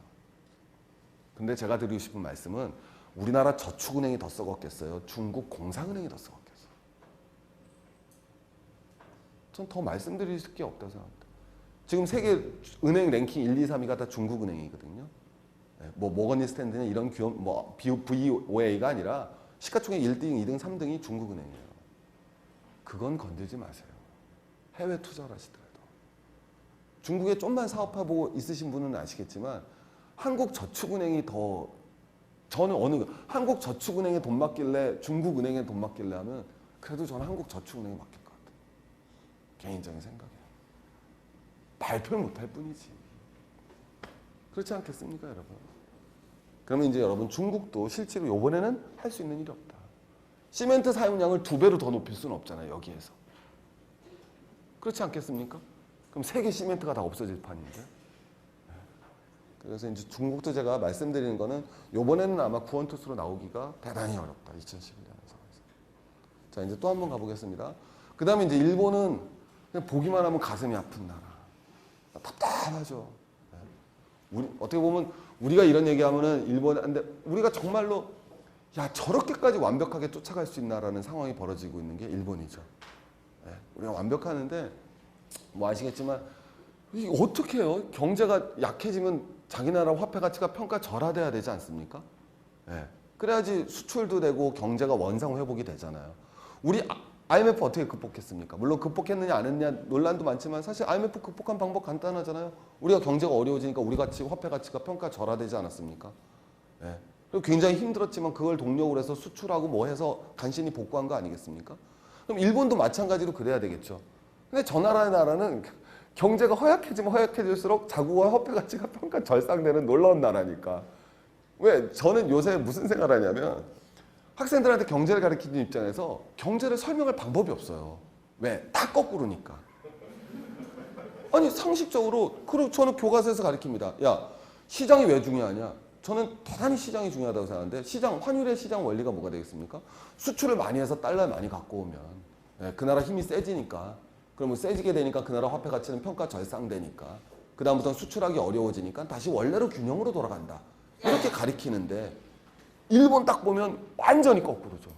근데 제가 드리고 싶은 말씀은 우리나라 저축은행이 더 썩었겠어요? 중국 공상은행이 더 썩었겠어요? 전 더 말씀드릴 게 없다고 생각합니다. 지금 세계 은행 랭킹 1, 2, 3위가 다 중국은행이거든요. 뭐 모건리 스탠드냐 이런 기업 뭐 BOA가 아니라 시가총액 1등, 2등, 3등이 중국은행이에요. 그건 건들지 마세요. 해외 투자를 하시더라도. 중국에 좀만 사업하고 있으신 분은 아시겠지만 한국저축은행이 더 저는 한국저축은행에 돈 맡길래 중국은행에 돈 맡길래 하면 그래도 저는 한국저축은행에 맡길 것 같아요. 개인적인 생각이에요. 발표를 못할 뿐이지. 그렇지 않겠습니까, 여러분? 그러면 이제 여러분 중국도 실제로 이번에는 할 수 있는 일이 없다. 시멘트 사용량을 2배로 더 높일 수는 없잖아요, 여기에서. 그렇지 않겠습니까? 그럼 세계 시멘트가 다 없어질 판인데. 그래서 이제 중국도 제가 말씀드리는 거는 이번에는 아마 구원투수로 나오기가 대단히 어렵다. 2011년에서. 자, 이제 또 한 번 가보겠습니다. 그 다음에 이제 일본은 그냥 보기만 하면 가슴이 아픈 나라. 답답하죠. 우리 어떻게 보면 우리가 이런 얘기하면은 일본인데 우리가 정말로 야 저렇게까지 완벽하게 쫓아갈 수 있나라는 상황이 벌어지고 있는 게 일본이죠. 우리가 완벽하는데 뭐 아시겠지만 이게 어떻게 해요? 경제가 약해지면 자기 나라 화폐 가치가 평가절하돼야 되지 않습니까? 그래야지 수출도 되고 경제가 원상 회복이 되잖아요. 우리 IMF 어떻게 극복했습니까? 물론 극복했느냐 안 했느냐 논란도 많지만 사실 IMF 극복한 방법 간단하잖아요. 우리가 경제가 어려워지니까 우리 가치, 화폐 가치가 평가절하되지 않았습니까? 그리고 굉장히 힘들었지만 그걸 동력으로 해서 수출하고 뭐 해서 간신히 복구한 거 아니겠습니까? 그럼 일본도 마찬가지로 그래야 되겠죠. 근데 저 나라는 경제가 허약해지면 허약해질수록 자국의 화폐 가치가 평가절상되는 놀라운 나라니까. 왜? 저는 요새 무슨 생각을 하냐면 학생들한테 경제를 가르치는 입장에서 경제를 설명할 방법이 없어요. 왜? 다 거꾸로니까. 아니 상식적으로 그리고 저는 교과서에서 가르칩니다. 야 시장이 왜 중요하냐? 저는 대단히 시장이 중요하다고 생각하는데 시장 환율의 시장 원리가 뭐가 되겠습니까? 수출을 많이 해서 달러를 많이 갖고 오면 그 나라 힘이 세지니까 그러면 세지게 되니까 그 나라 화폐 가치는 평가절상되니까 그 다음부터는 수출하기 어려워지니까 다시 원래로 균형으로 돌아간다. 이렇게 가리키는데 일본 딱 보면 완전히 거꾸로죠.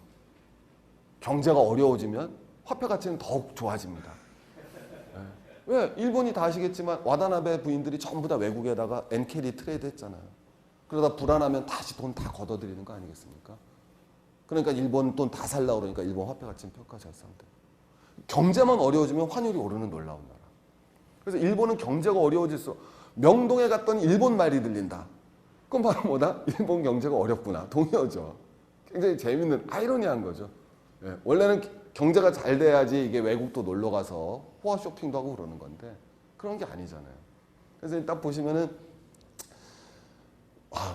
경제가 어려워지면 화폐 가치는 더욱 좋아집니다. 왜? 일본이 다 아시겠지만 와다나베 부인들이 전부 다 외국에다가 엔캐리 트레이드 했잖아요. 그러다 불안하면 다시 돈 다 걷어들이는 거 아니겠습니까? 그러니까 일본 돈 다 살라고 그러니까 일본 화폐 가치는 평가절상돼. 경제만 어려워지면 환율이 오르는 놀라운 나라. 그래서 일본은 경제가 어려워질수록 명동에 갔더니 일본 말이 들린다. 그건 바로 뭐다? 일본 경제가 어렵구나. 동요죠. 굉장히 재밌는 아이러니한 거죠. 원래는 경제가 잘 돼야지 이게 외국도 놀러 가서 호화 쇼핑도 하고 그러는 건데 그런 게 아니잖아요. 그래서 딱 보시면은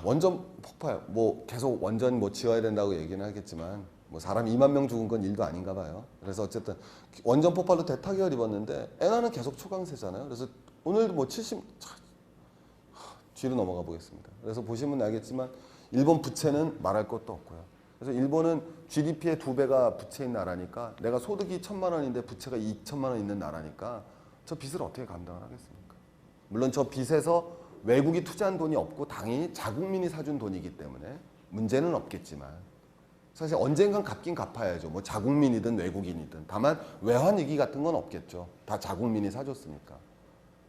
원전 폭발 뭐 계속 원전 뭐 지어야 된다고 얘기는 하겠지만 뭐 사람 2만 명 죽은 건 일도 아닌가 봐요. 그래서 어쨌든 원전 폭발로 대타격을 입었는데 엔화는 계속 초강세잖아요. 그래서 오늘도 뭐 70 뒤로 넘어가 보겠습니다. 그래서 보시면 알겠지만 일본 부채는 말할 것도 없고요. 그래서 일본은 GDP의 2배가 부채인 나라니까 내가 소득이 1,000만 원인데 부채가 2천만 원 있는 나라니까 저 빚을 어떻게 감당을 하겠습니까? 물론 저 빚에서 외국이 투자한 돈이 없고 당연히 자국민이 사준 돈이기 때문에 문제는 없겠지만 사실 언젠간 갚긴 갚아야죠. 뭐 자국민이든 외국인이든. 다만 외환위기 같은 건 없겠죠. 다 자국민이 사줬으니까.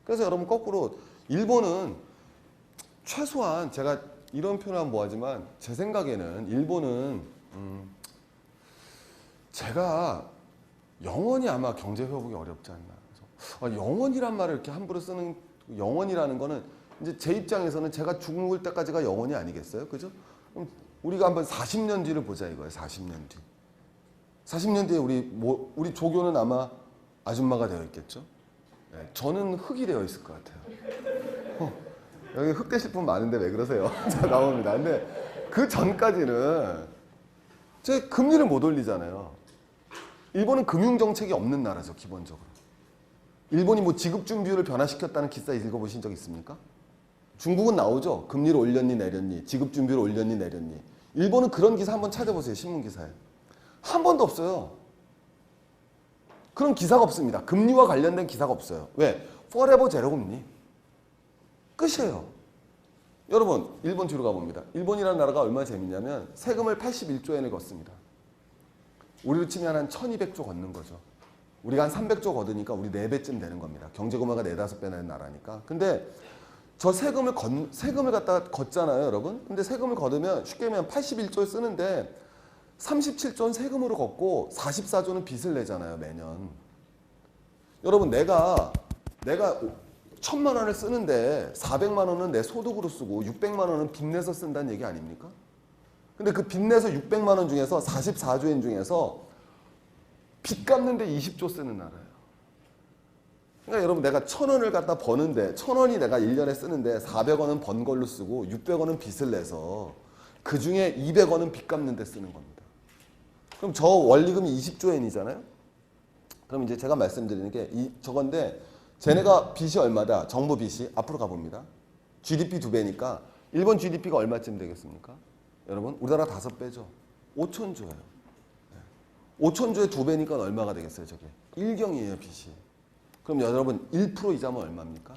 그래서 여러분 거꾸로 일본은 최소한 제가 이런 표현하면 뭐하지만 제 생각에는 일본은 제가 영원히 아마 경제 회복이 어렵지 않나. 그래서 영원이란 말을 이렇게 함부로 쓰는 영원이라는 거는 이제 제 입장에서는 제가 죽을 때까지가 영원이 아니겠어요, 그죠? 그럼 우리가 한번 40년 뒤를 보자 이거예요. 40년 뒤. 40년 뒤에 우리 조교는 아마 아줌마가 되어 있겠죠. 저는 흙이 되어 있을 것 같아요. 여기 흙 되실 분 많은데 왜 그러세요? 자, 나옵니다. 근데 그 전까지는 제 금리를 못 올리잖아요. 일본은 금융정책이 없는 나라죠, 기본적으로. 일본이 뭐 지급준비율을 변화시켰다는 기사 읽어보신 적 있습니까? 중국은 나오죠. 금리를 올렸니 내렸니, 지급 준비를 올렸니 내렸니. 일본은 그런 기사 한번 찾아보세요. 신문 기사에. 한 번도 없어요. 그런 기사가 없습니다. 금리와 관련된 기사가 없어요. 왜? forever 제로 금리. 끝이에요. 여러분, 일본 뒤로 가봅니다. 일본이라는 나라가 얼마나 재밌냐면 세금을 81조 엔을 걷습니다. 우리로 치면 한 1200조 걷는 거죠. 우리가 한 300조 걷으니까 우리 4배쯤 되는 겁니다. 경제 규모가 4, 5배 되는 나라니까. 근데 저 세금을 갖다가 걷잖아요, 여러분. 근데 세금을 걷으면 쉽게 얘기하면 81조를 쓰는데 37조는 세금으로 걷고 44조는 빚을 내잖아요, 매년. 여러분, 내가 1000만 원을 쓰는데 400만 원은 내 소득으로 쓰고 600만 원은 빚내서 쓴다는 얘기 아닙니까? 근데 그 빚내서 600만 원 중에서 44조 엔 중에서 빚 갚는데 20조 쓰는 나라예요. 그러니까 여러분, 내가 1000원을 갖다 버는데 1000원이 내가 1년에 쓰는데 400원은 번 걸로 쓰고 600원은 빚을 내서 그 중에 200원은 빚 갚는 데 쓰는 겁니다. 그럼 저 원리금이 20조 엔이잖아요. 그럼 이제 제가 말씀드리는 게 저건데 쟤네가 빚이 얼마다? 정부 빚이 앞으로 가봅니다. GDP 2배니까 일본 GDP가 얼마쯤 되겠습니까? 여러분, 우리나라 5배죠. 5천조예요. 5천조에 2배니까 얼마가 되겠어요, 저게? 1경이에요, 빚이. 그럼 여러분, 1% 이자면 얼마입니까?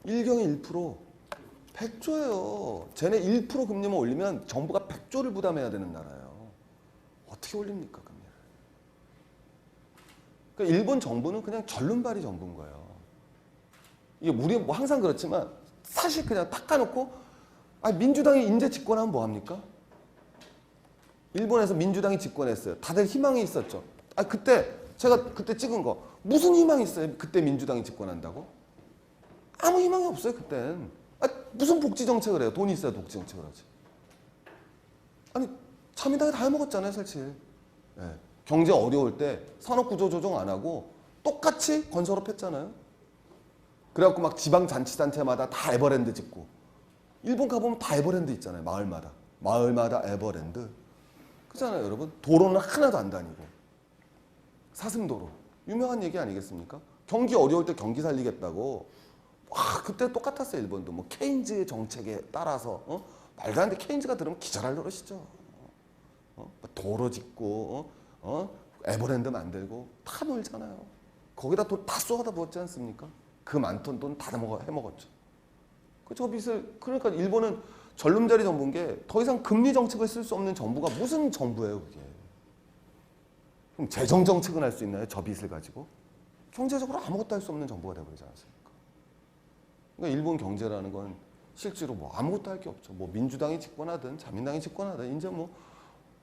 1경에 1%. 100조예요. 쟤네 1% 금리만 올리면 정부가 100조를 부담해야 되는 나라예요. 어떻게 올립니까, 금리를? 그러니까 일본 정부는 그냥 절름발이 정부인 거예요. 이게 우리 뭐 항상 그렇지만 사실 그냥 닦아놓고 민주당이 인제 집권하면 뭐합니까? 일본에서 민주당이 집권했어요. 다들 희망이 있었죠. 제가 그때 찍은 거 무슨 희망이 있어요? 그때 민주당이 집권한다고? 아무 희망이 없어요, 그땐. 무슨 복지 정책을 해요? 돈이 있어야 복지 정책을 하지. 아니, 자민당이 다 해먹었잖아요, 사실. 네. 경제 어려울 때 산업구조 조정 안 하고 똑같이 건설업 했잖아요. 그래갖고 막 지방자치단체마다 다 에버랜드 짓고. 일본 가보면 다 에버랜드 있잖아요, 마을마다. 마을마다 에버랜드. 그렇잖아요, 여러분. 도로는 하나도 안 다니고. 사슴도로. 유명한 얘기 아니겠습니까? 경기 어려울 때 경기 살리겠다고. 그때 똑같았어요, 일본도. 뭐 케인즈의 정책에 따라서 말도 안 돼. 케인즈가 들으면 기절할 노릇이죠. 도로 짓고 에버랜드 만들고 다 놀잖아요. 거기다 돈 다 쏟아다 부었지 않습니까? 그 많던 돈 다 해먹었죠. 저 빚을, 그러니까 일본은 절름자리 정부인 게 더 이상 금리 정책을 쓸 수 없는 정부가 무슨 정부예요, 그게. 그럼 재정 정책은 할 수 있나요, 저 빚을 가지고? 경제적으로 아무것도 할 수 없는 정부가 되어버리지 않습니까? 그러니까 일본 경제라는 건 실제로 뭐 아무것도 할 게 없죠. 뭐 민주당이 집권하든 자민당이 집권하든 이제 뭐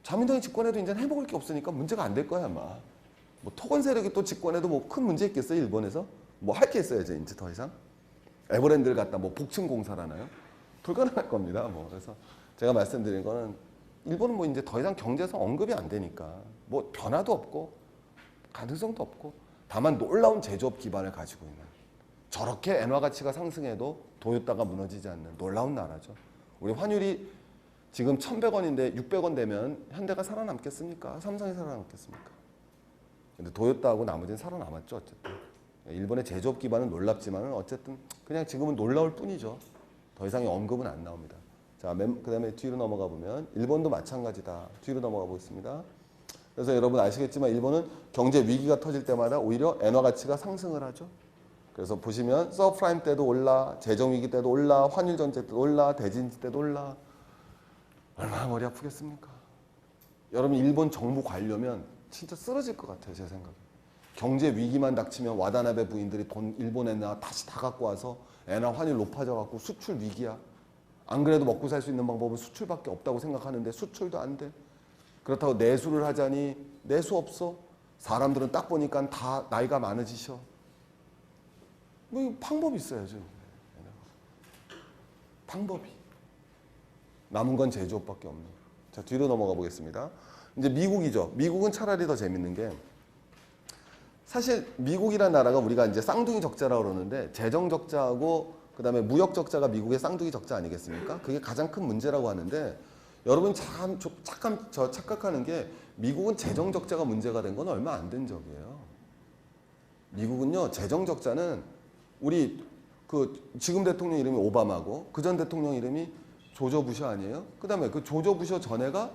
자민당이 집권해도 이제 해먹을 게 없으니까 문제가 안 될 거야, 아마. 뭐 토건 세력이 또 집권해도 뭐 큰 문제 있겠어요, 일본에서? 뭐 할 게 있어야죠, 이제 더 이상. 에버랜드를 갖다 뭐 복층 공사라나요? 불가능할 겁니다. 뭐 그래서 제가 말씀드린 거는 일본은 뭐 이제 더 이상 경제에서 언급이 안 되니까 뭐 변화도 없고 가능성도 없고 다만 놀라운 제조업 기반을 가지고 있는, 저렇게 엔화 가치가 상승해도 도요타가 무너지지 않는 놀라운 나라죠. 우리 환율이 지금 1,100원인데 600원 되면 현대가 살아남겠습니까? 삼성이 살아남겠습니까? 근데 도요타하고 나머지는 살아남았죠, 어쨌든. 일본의 제조업 기반은 놀랍지만 어쨌든 그냥 지금은 놀라울 뿐이죠. 더 이상의 언급은 안 나옵니다. 자, 그 다음에 뒤로 넘어가 보면 일본도 마찬가지다. 뒤로 넘어가 보겠습니다. 그래서 여러분 아시겠지만 일본은 경제 위기가 터질 때마다 오히려 엔화 가치가 상승을 하죠. 그래서 보시면 서프라임 때도 올라, 재정위기 때도 올라, 환율 전쟁 때도 올라, 대진 때도 올라. 얼마나 머리 아프겠습니까? 여러분 일본 정부 관료면 진짜 쓰러질 것 같아요, 제 생각에. 경제 위기만 닥치면 와다나베 부인들이 돈 일본 엔화 다시 다 갖고 와서 엔화 환율 높아져 갖고 수출 위기야. 안 그래도 먹고 살 수 있는 방법은 수출밖에 없다고 생각하는데 수출도 안 돼. 그렇다고 내수를 하자니 내수 없어. 사람들은 딱 보니까 다 나이가 많으시셔. 뭐 방법이 있어야죠. 방법이. 남은 건 제조업밖에 없는. 자, 뒤로 넘어가 보겠습니다. 이제 미국이죠. 미국은 차라리 더 재밌는 게 사실 미국이라는 나라가 우리가 이제 쌍둥이 적자라고 그러는데 재정 적자하고 그다음에 무역 적자가 미국의 쌍둥이 적자 아니겠습니까? 그게 가장 큰 문제라고 하는데 여러분 참 착각하는 게 미국은 재정 적자가 문제가 된 건 얼마 안 된 적이에요. 미국은요 재정 적자는 우리 그 지금 대통령 이름이 오바마고 그 전 대통령 이름이 조저 부시 아니에요? 그다음에 그 조저 부시 전에가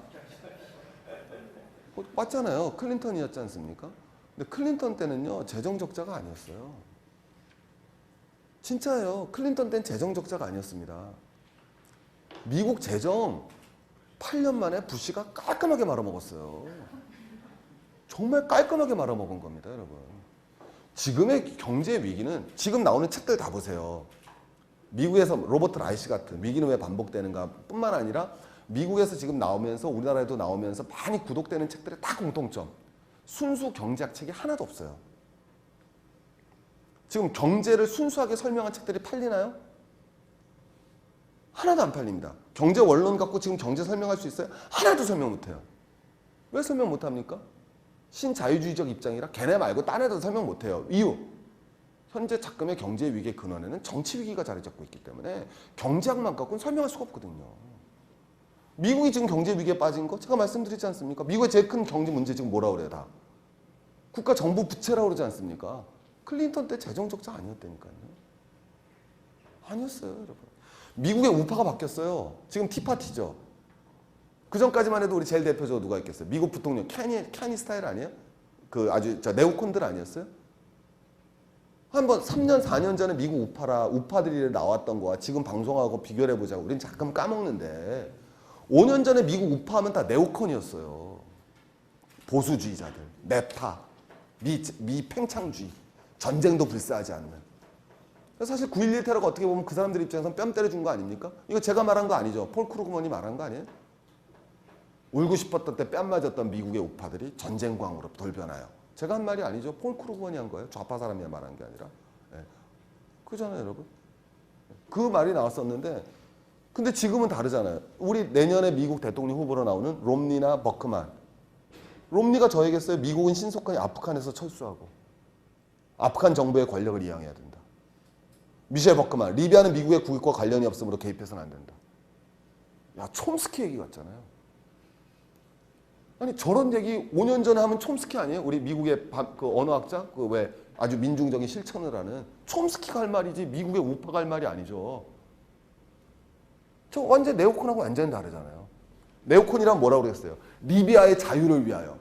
맞잖아요. 클린턴이었지 않습니까? 근데 클린턴 때는요 재정 적자가 아니었어요. 진짜예요. 클린턴 때는 재정 적자가 아니었습니다. 미국 재정 8년 만에 부시가 깔끔하게 말아먹었어요. 정말 깔끔하게 말아먹은 겁니다, 여러분. 지금의 경제 위기는 지금 나오는 책들 다 보세요. 미국에서 로버트 라이시 같은 위기는 왜 반복되는가 뿐만 아니라 미국에서 지금 나오면서 우리나라에도 나오면서 많이 구독되는 책들의 다 공통점. 순수 경제학 책이 하나도 없어요. 지금 경제를 순수하게 설명한 책들이 팔리나요? 하나도 안 팔립니다. 경제 원론 갖고 지금 경제 설명할 수 있어요? 하나도 설명 못해요. 왜 설명 못합니까? 신자유주의적 입장이라 걔네 말고 딴 애도 설명 못해요. 이유. 현재 작금의 경제 위기의 근원에는 정치 위기가 자리 잡고 있기 때문에 경제학만 갖고는 설명할 수가 없거든요. 미국이 지금 경제 위기에 빠진 거 제가 말씀드리지 않습니까? 미국의 제일 큰 경제 문제 지금 뭐라 그래요 다? 국가 정부 부채라고 그러지 않습니까? 클린턴 때 재정 적자 아니었다니까요. 아니었어요, 여러분. 미국의 우파가 바뀌었어요. 지금 티파티죠. 그 전까지만 해도 우리 제일 대표적으로 누가 있겠어요? 미국 부통령 캐니 스타일 아니에요? 그 아주 네오콘들 아니었어요? 한번 3년 4년 전에 미국 우파들이 나왔던 거와 지금 방송하고 비교를 해보자고. 우린 잠깐 까먹는데 5년 전에 미국 우파하면 다 네오콘이었어요. 보수주의자들, 매파, 미팽창주의, 전쟁도 불사하지 않는. 사실 9.11 테러가 어떻게 보면 그 사람들 입장에서는 뺨 때려준 거 아닙니까? 이거 제가 말한 거 아니죠. 폴 크루그먼이 말한 거 아니에요? 울고 싶었던 때 뺨 맞았던 미국의 우파들이 전쟁광으로 돌변하여. 제가 한 말이 아니죠. 폴 크루그먼이 한 거예요. 좌파 사람이 말한 게 아니라. 네. 그잖아요, 여러분. 그 말이 나왔었는데 근데 지금은 다르잖아요. 우리 내년에 미국 대통령 후보로 나오는 롬니나 버크만. 롬니가 저 얘기했어요. 미국은 신속하게 아프간에서 철수하고 아프간 정부의 권력을 이양해야 된다. 미셸 버크만. 리비아는 미국의 국익과 관련이 없으므로 개입해서는 안 된다. 야, 촘스키 얘기 같잖아요. 아니 저런 얘기 5년 전에 하면 촘스키 아니에요? 우리 미국의 그 언어학자? 그 왜 아주 민중적인 실천을 하는 촘스키가 할 말이지 미국의 우파가 할 말이 아니죠. 저 완전 네오콘하고 완전히 다르잖아요. 네오콘이란 뭐라고 그랬어요? 리비아의 자유를 위하여.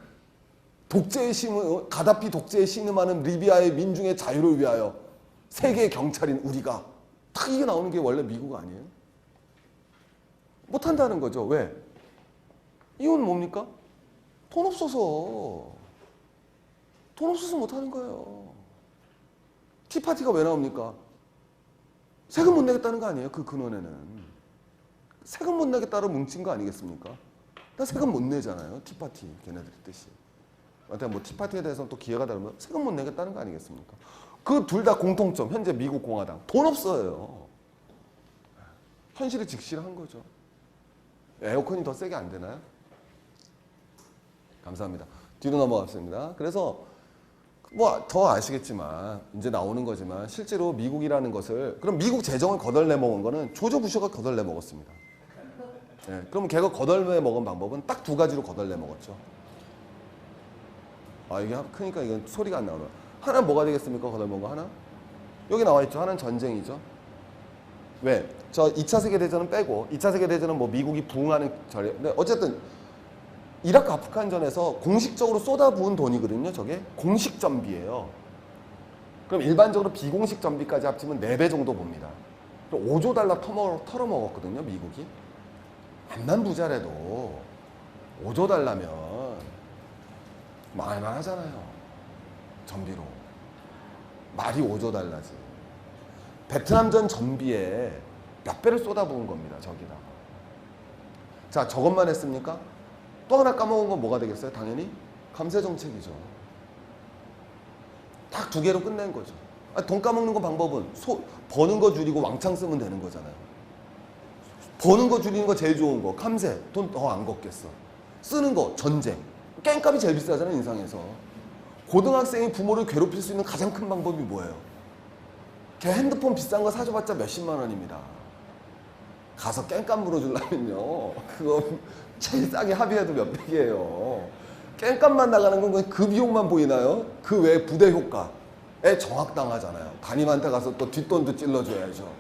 가다피 독재에 신음하는 리비아의 민중의 자유를 위하여 세계의 경찰인 우리가 딱 이게 나오는 게 원래 미국 아니에요? 못한다는 거죠. 왜? 이유는 뭡니까? 돈 없어서. 돈 없어서 못하는 거예요. 티파티가 왜 나옵니까? 세금 못 내겠다는 거 아니에요? 그 근원에는. 세금 못 내겠다로 뭉친 거 아니겠습니까? 나 세금 못 내잖아요. 티파티 걔네들 뜻이. 뭐 티파티에 대해서는 또 기회가 다르면 세금 못 내겠다는 거 아니겠습니까? 그 둘 다 공통점. 현재 미국 공화당 돈 없어요. 현실이 직시한 거죠. 에어컨이 더 세게 안 되나요? 감사합니다. 뒤로 넘어갔습니다. 그래서 뭐 더 아시겠지만 이제 나오는 거지만 실제로 미국이라는 것을 그럼 미국 재정을 거덜내 먹은 거는 조지 부시가 거덜내 먹었습니다. 네, 그럼 걔가 거덜내 먹은 방법은 딱 두 가지로 거덜내 먹었죠. 아 이게 크니까 이건 소리가 안 나오나. 하나는 뭐가 되겠습니까? 거덜내 먹은 거 하나? 여기 나와 있죠. 하나는 전쟁이죠. 왜? 저 2차 세계대전은 빼고 2차 세계대전은 뭐 미국이 부응하는 전에 근데 어쨌든 이라크 아프간전에서 공식적으로 쏟아부은 돈이거든요. 저게 공식 전비예요. 그럼 일반적으로 비공식 전비까지 합치면 4배 정도 봅니다. 5조 달러 털어먹었거든요. 미국이. 암만 부자래도 5조 달러면 말만 하잖아요. 전비로. 말이 5조 달러지. 베트남전 전비에 몇 배를 쏟아부은 겁니다. 저기다. 자, 저것만 했습니까? 또 하나 까먹은 건 뭐가 되겠어요? 당연히 감세 정책이죠. 딱 2개로 끝낸 거죠. 돈 까먹는 거 방법은 버는 거 줄이고 왕창 쓰면 되는 거잖아요. 버는 거 줄이는 거 제일 좋은 거 감세. 돈 더 안 걷겠어. 쓰는 거 전쟁. 깽값이 제일 비싸잖아요. 인상에서. 고등학생이 부모를 괴롭힐 수 있는 가장 큰 방법이 뭐예요? 걔 핸드폰 비싼 거 사줘봤자 몇십만 원입니다. 가서 깽값 물어주려면요. 그거 제일 싸게 합의해도 몇백이에요. 깽값만 나가는 건 그 비용만 보이나요? 그 외에 부대 효과. 애 정학당하잖아요. 담임한테 가서 또 뒷돈도 찔러줘야죠.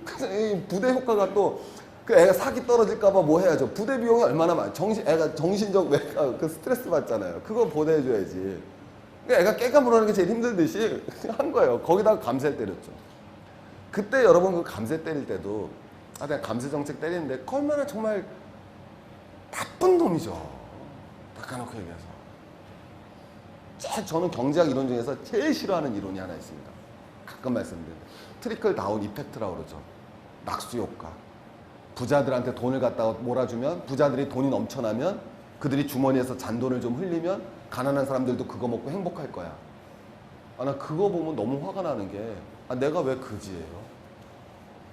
그래서 이 부대 효과가 또 그 애가 사기 떨어질까봐 뭐 해야죠. 부대 비용이 얼마나 많아. 애가 정신적 그 스트레스 받잖아요. 그거 보내줘야지. 애가 깨가물하는 게 제일 힘들듯이 한 거예요. 거기다가 감세 때렸죠. 그때 여러분 그 감세 때릴 때도 내가 감세 정책 때리는데 그 얼마나 정말 나쁜 놈이죠. 닦아놓고 얘기해서. 저는 경제학 이론 중에서 제일 싫어하는 이론이 하나 있습니다. 가끔 말씀드리는데 트리클 다운 이펙트라고 그러죠. 낙수 효과. 부자들한테 돈을 갖다가 몰아주면 부자들이 돈이 넘쳐나면 그들이 주머니에서 잔돈을 좀 흘리면 가난한 사람들도 그거 먹고 행복할 거야. 나 그거 보면 너무 화가 나는 게 내가 왜 그지예요?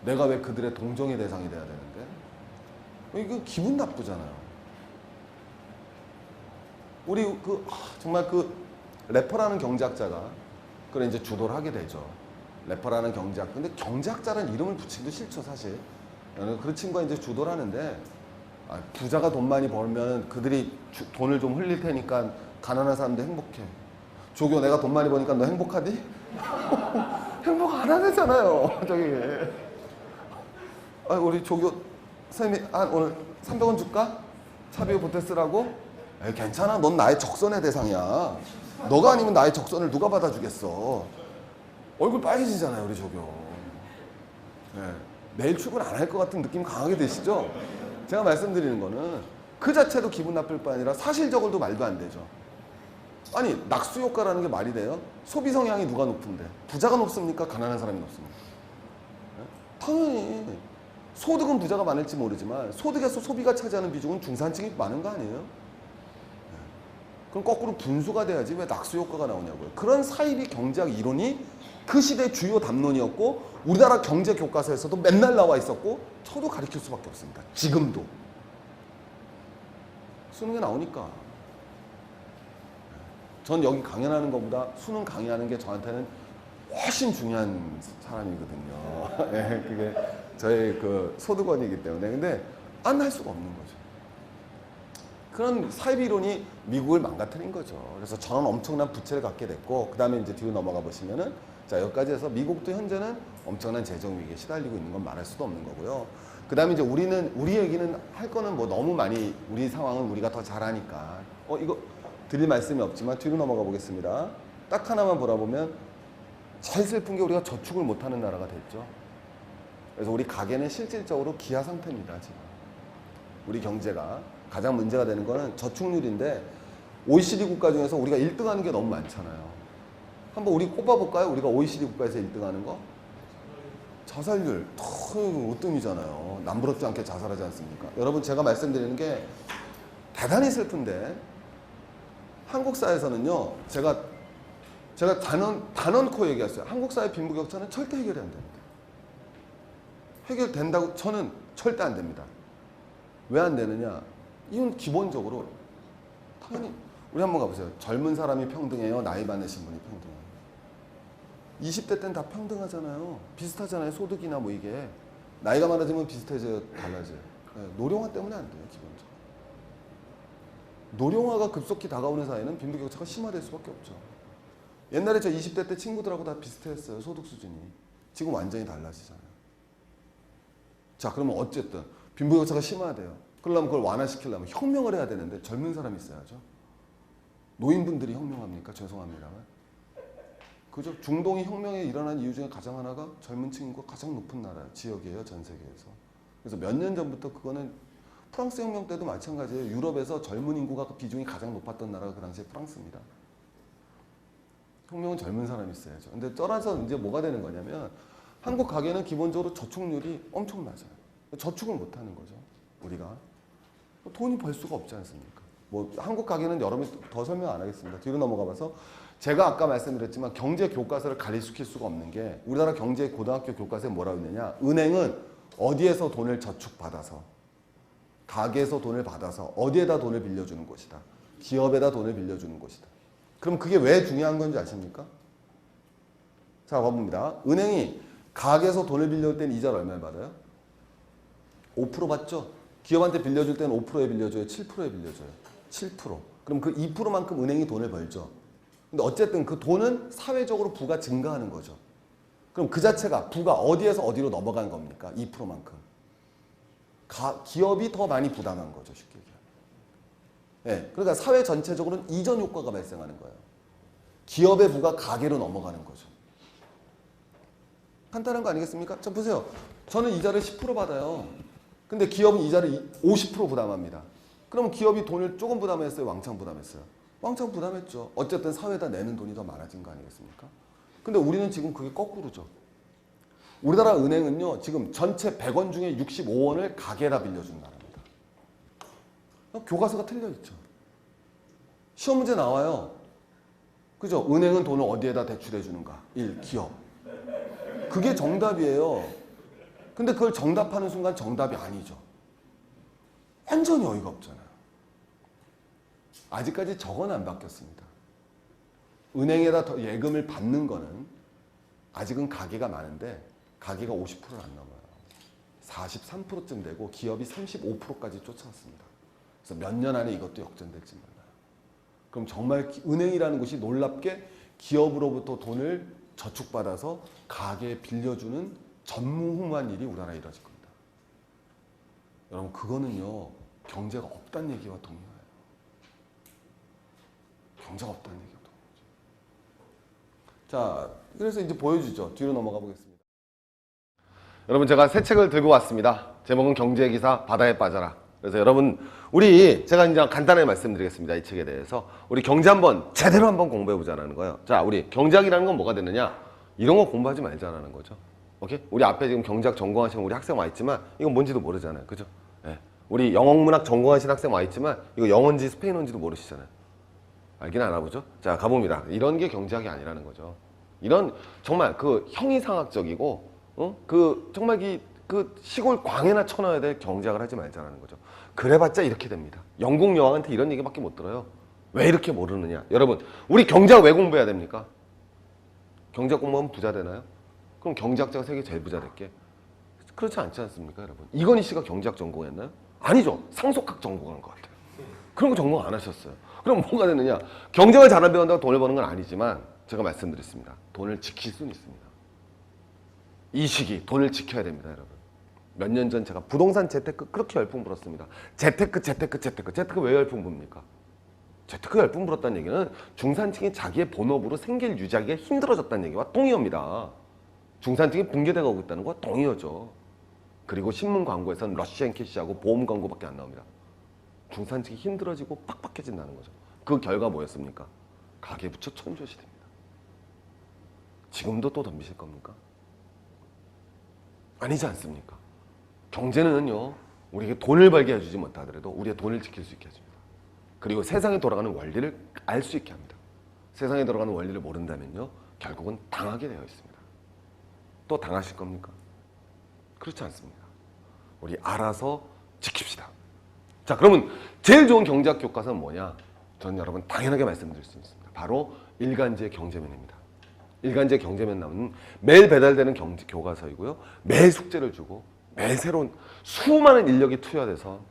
내가 왜 그들의 동정의 대상이 돼야 되는데? 이거 기분 나쁘잖아요. 우리 정말 래퍼라는 경제학자가 그걸 이제 주도를 하게 되죠. 래퍼라는 경제학. 근데 경제학자라는 이름을 붙이기도 싫죠, 사실. 그 친구가 이제 주도를 하는데 부자가 돈 많이 벌면 그들이 돈을 좀 흘릴 테니까 가난한 사람도 행복해. 조교 내가 돈 많이 버니까 너 행복하디? 행복 안 하잖아요. 저기 우리 조교 선생님이 오늘 300원 줄까? 차비고 보태 쓰라고? 괜찮아. 넌 나의 적선의 대상이야. 너가 아니면 나의 적선을 누가 받아주겠어. 얼굴 빨개지잖아요, 우리 조교. 네. 내일 출근 안 할 것 같은 느낌 강하게 드시죠? 제가 말씀드리는 거는 그 자체도 기분 나쁠 뿐 아니라 사실적으로도 말도 안 되죠. 아니 낙수 효과라는 게 말이 돼요? 소비 성향이 누가 높은데? 부자가 높습니까? 가난한 사람이 높습니까? 네? 당연히 소득은 부자가 많을지 모르지만 소득에서 소비가 차지하는 비중은 중산층이 많은 거 아니에요? 네. 그럼 거꾸로 분수가 돼야지 왜 낙수 효과가 나오냐고요. 그런 사이비 경제학 이론이 그 시대의 주요 담론이었고 우리나라 경제 교과서에서도 맨날 나와 있었고 저도 가르칠 수밖에 없습니다. 지금도. 수능에 나오니까. 전 여기 강연하는 것보다 수능 강의하는 게 저한테는 훨씬 중요한 사람이거든요. 네, 그게 저의 소득원이기 때문에. 근데 안 할 수가 없는 거죠. 그런 사이비 이론이 미국을 망가뜨린 거죠. 그래서 저는 엄청난 부채를 갖게 됐고, 그 다음에 이제 뒤로 넘어가 보시면은, 자, 여기까지 해서 미국도 현재는 엄청난 재정 위기에 시달리고 있는 건 말할 수도 없는 거고요. 그 다음에 이제 우리 얘기는 할 거는 뭐 너무 많이, 우리 상황은 우리가 더 잘하니까. 이거 드릴 말씀이 없지만 뒤로 넘어가 보겠습니다. 딱 하나만 보라보면, 제일 슬픈 게 우리가 저축을 못하는 나라가 됐죠. 그래서 우리 가계는 실질적으로 기아 상태입니다, 지금. 우리 경제가. 가장 문제가 되는 거는 저축률인데 OECD 국가 중에서 우리가 1등 하는 게 너무 많잖아요. 한번 우리 꼽아볼까요? 우리가 OECD 국가에서 1등 하는 거? 자살률. 으뜸이잖아요. 남부럽지 않게 자살하지 않습니까? 여러분 제가 말씀드리는 게 대단히 슬픈데 한국 사회에서는요. 제가 단언코 얘기했어요. 한국 사회 빈부격차는 절대 해결이 안 됩니다. 해결된다고 저는 절대 안 됩니다. 왜 안 되느냐? 이건 기본적으로 당연히 우리 한번 가보세요. 젊은 사람이 평등해요? 나이 많으신 분이 평등해요? 20대 때는 다 평등하잖아요. 비슷하잖아요. 소득이나 뭐 이게. 나이가 많아지면 비슷해져요? 달라져요? 네, 노령화 때문에 안 돼요. 기본적으로. 노령화가 급속히 다가오는 사회는 빈부격차가 심화될 수밖에 없죠. 옛날에 저 20대 때 친구들하고 다 비슷했어요. 소득 수준이. 지금 완전히 달라지잖아요. 자, 그러면 어쨌든 빈부격차가 심화돼요. 그러려면 그걸 완화시키려면 혁명을 해야 되는데 젊은 사람이 있어야죠. 노인분들이 혁명합니까? 죄송합니다만. 그죠? 중동이 혁명에 일어난 이유 중에 가장 하나가 젊은 층 인구가 가장 높은 나라, 지역이에요. 전 세계에서. 그래서 몇 년 전부터 그거는 프랑스 혁명 때도 마찬가지예요. 유럽에서 젊은 인구가 비중이 가장 높았던 나라가 그 당시에 프랑스입니다. 혁명은 젊은 사람이 있어야죠. 근데 떠나서 이제 뭐가 되는 거냐면 한국 가계는 기본적으로 저축률이 엄청 낮아요. 저축을 못 하는 거죠. 우리가. 돈이 벌 수가 없지 않습니까? 뭐 한국 가계는 여러분이 더 설명 안 하겠습니다. 뒤로 넘어가 봐서 제가 아까 말씀드렸지만 경제 교과서를 가리시킬 수가 없는 게 우리나라 경제 고등학교 교과서에 뭐라고 있느냐? 은행은 어디에서 돈을 저축받아서 가게에서 돈을 받아서 어디에다 돈을 빌려주는 곳이다. 기업에다 돈을 빌려주는 곳이다. 그럼 그게 왜 중요한 건지 아십니까? 자, 봐봅니다. 은행이 가게에서 돈을 빌려줄 때는 이자를 얼마에 받아요? 5% 받죠? 기업한테 빌려줄 때는 5%에 빌려줘요? 7%에 빌려줘요? 7%. 그럼 그 2%만큼 은행이 돈을 벌죠. 근데 어쨌든 그 돈은 사회적으로 부가 증가하는 거죠. 그럼 그 자체가 부가 어디에서 어디로 넘어간 겁니까? 2%만큼. 기업이 더 많이 부담한 거죠. 쉽게 얘기하면. 네, 그러니까 사회 전체적으로는 이전 효과가 발생하는 거예요. 기업의 부가 가계로 넘어가는 거죠. 간단한 거 아니겠습니까? 자, 보세요. 저는 이자를 10% 받아요. 근데 기업은 이자를 50% 부담합니다. 그럼 기업이 돈을 조금 부담했어요? 왕창 부담했어요? 왕창 부담했죠. 어쨌든 사회에다 내는 돈이 더 많아진 거 아니겠습니까? 근데 우리는 지금 그게 거꾸로죠. 우리나라 은행은요, 지금 전체 100원 중에 65원을 가계라 빌려준 나라입니다. 교과서가 틀려있죠. 시험 문제 나와요. 그죠? 은행은 돈을 어디에다 대출해 주는가? 1. 기업. 그게 정답이에요. 근데 그걸 정답하는 순간 정답이 아니죠. 완전히 어이가 없잖아요. 아직까지 저건 안 바뀌었습니다. 은행에다 더 예금을 받는 거는 아직은 가계가 많은데 가계가 50%를 안 넘어요. 43%쯤 되고 기업이 35%까지 쫓아왔습니다. 그래서 몇 년 안에 이것도 역전될지 몰라요. 그럼 정말 은행이라는 곳이 놀랍게 기업으로부터 돈을 저축받아서 가게에 빌려주는 전무후무한 일이 우리나라에 이루어질 겁니다. 여러분 그거는요 경제가 없다는 얘기와 동일해요. 경제가 없다는 얘기와 동일하죠. 자, 그래서 이제 보여주죠. 뒤로 넘어가 보겠습니다. 여러분 제가 새 책을 들고 왔습니다. 제목은 경제기사 바다에 빠져라. 그래서 여러분 제가 이제 간단하게 말씀드리겠습니다. 이 책에 대해서 우리 경제 한번 제대로 한번 공부해 보자는 거예요. 자, 우리 경제학이라는 건 뭐가 되느냐? 이런 거 공부하지 말자라는 거죠. 오케이? 우리 앞에 지금 경제학 전공하시는 우리 학생 와 있지만 이건 뭔지도 모르잖아요. 그죠? 예. 우리 영어문학 전공하신 학생 와 있지만 이거 영어인지 스페인어인지도 모르시잖아요. 알긴 알아보죠? 자, 가봅니다. 이런 게 경제학이 아니라는 거죠. 이런 정말 그 형이상학적이고 정말 그 시골 광에나 쳐넣어야 될 경제학을 하지 말자라는 거죠. 그래봤자 이렇게 됩니다. 영국 여왕한테 이런 얘기밖에 못 들어요. 왜 이렇게 모르느냐? 여러분, 우리 경제학 왜 공부해야 됩니까? 경제학 공부하면 부자 되나요? 그럼 경제학자가 세계 제일 부자 될게? 그렇지 않지 않습니까, 여러분? 이건희 씨가 경제학 전공했나요? 아니죠. 상속학 전공한 것 같아요. 그런 거 전공 안 하셨어요. 그럼 뭐가 되느냐? 경제를 잘 배운다고 돈을 버는 건 아니지만 제가 말씀드렸습니다. 돈을 지킬 수는 있습니다. 이 시기 돈을 지켜야 됩니다, 여러분. 몇 년 전 제가 부동산 재테크 그렇게 열풍 불었습니다. 재테크 왜 열풍 붑니까? 재테크 열풍 불었다는 얘기는 중산층이 자기의 본업으로 생계를 유지하기가 힘들어졌다는 얘기와 동의어입니다. 중산층이 붕괴되고 있다는 거와 동의어죠. 그리고 신문 광고에서는 러시안 캐시하고 보험 광고밖에 안 나옵니다. 중산층이 힘들어지고 빡빡해진다는 거죠. 그 결과 뭐였습니까? 가계부채 천조시대입니다. 지금도 또 덤비실 겁니까? 아니지 않습니까? 경제는요, 우리에게 돈을 벌게 해주지 못하더라도 우리의 돈을 지킬 수 있게 해줍니다. 그리고 세상에 돌아가는 원리를 알 수 있게 합니다. 세상에 돌아가는 원리를 모른다면요, 결국은 당하게 되어 있습니다. 또 당하실 겁니까? 그렇지 않습니다. 우리 알아서 지킵시다. 자, 그러면 제일 좋은 경제학 교과서는 뭐냐? 저는 여러분 당연하게 말씀드릴 수 있습니다. 바로 일간지의 경제면입니다. 일간지의 경제면 나오는 매일 배달되는 경제 교과서이고요. 매일 숙제를 주고 매일 새로운 수많은 인력이 투여돼서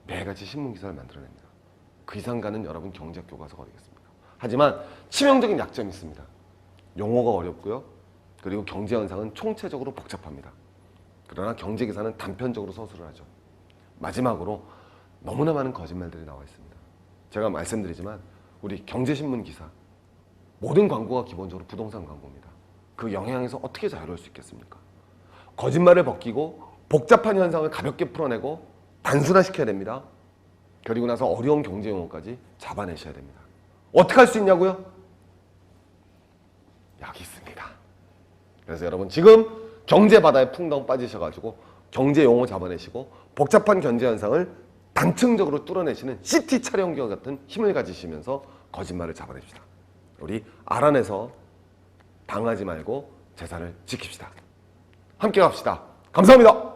매일같이 신문기사를 만들어냅니다. 그 이상 가는 여러분 경제학 교과서가 어디겠습니까? 하지만 치명적인 약점이 있습니다. 용어가 어렵고요. 그리고 경제 현상은 총체적으로 복잡합니다. 그러나 경제기사는 단편적으로 서술을 하죠. 마지막으로 너무나 많은 거짓말들이 나와 있습니다. 제가 말씀드리지만 우리 경제신문 기사 모든 광고가 기본적으로 부동산 광고입니다. 그 영향에서 어떻게 자유로울 수 있겠습니까? 거짓말을 벗기고 복잡한 현상을 가볍게 풀어내고 단순화시켜야 됩니다. 그리고 나서 어려운 경제 용어까지 잡아내셔야 됩니다. 어떻게 할 수 있냐고요? 여기 있습니다. 그래서 여러분 지금 경제 바다에 풍덩 빠지셔가지고 경제 용어 잡아내시고 복잡한 경제 현상을 단층적으로 뚫어내시는 CT 촬영기와 같은 힘을 가지시면서 거짓말을 잡아냅시다. 우리 알아내서 당하지 말고 재산을 지킵시다. 함께 갑시다. 감사합니다.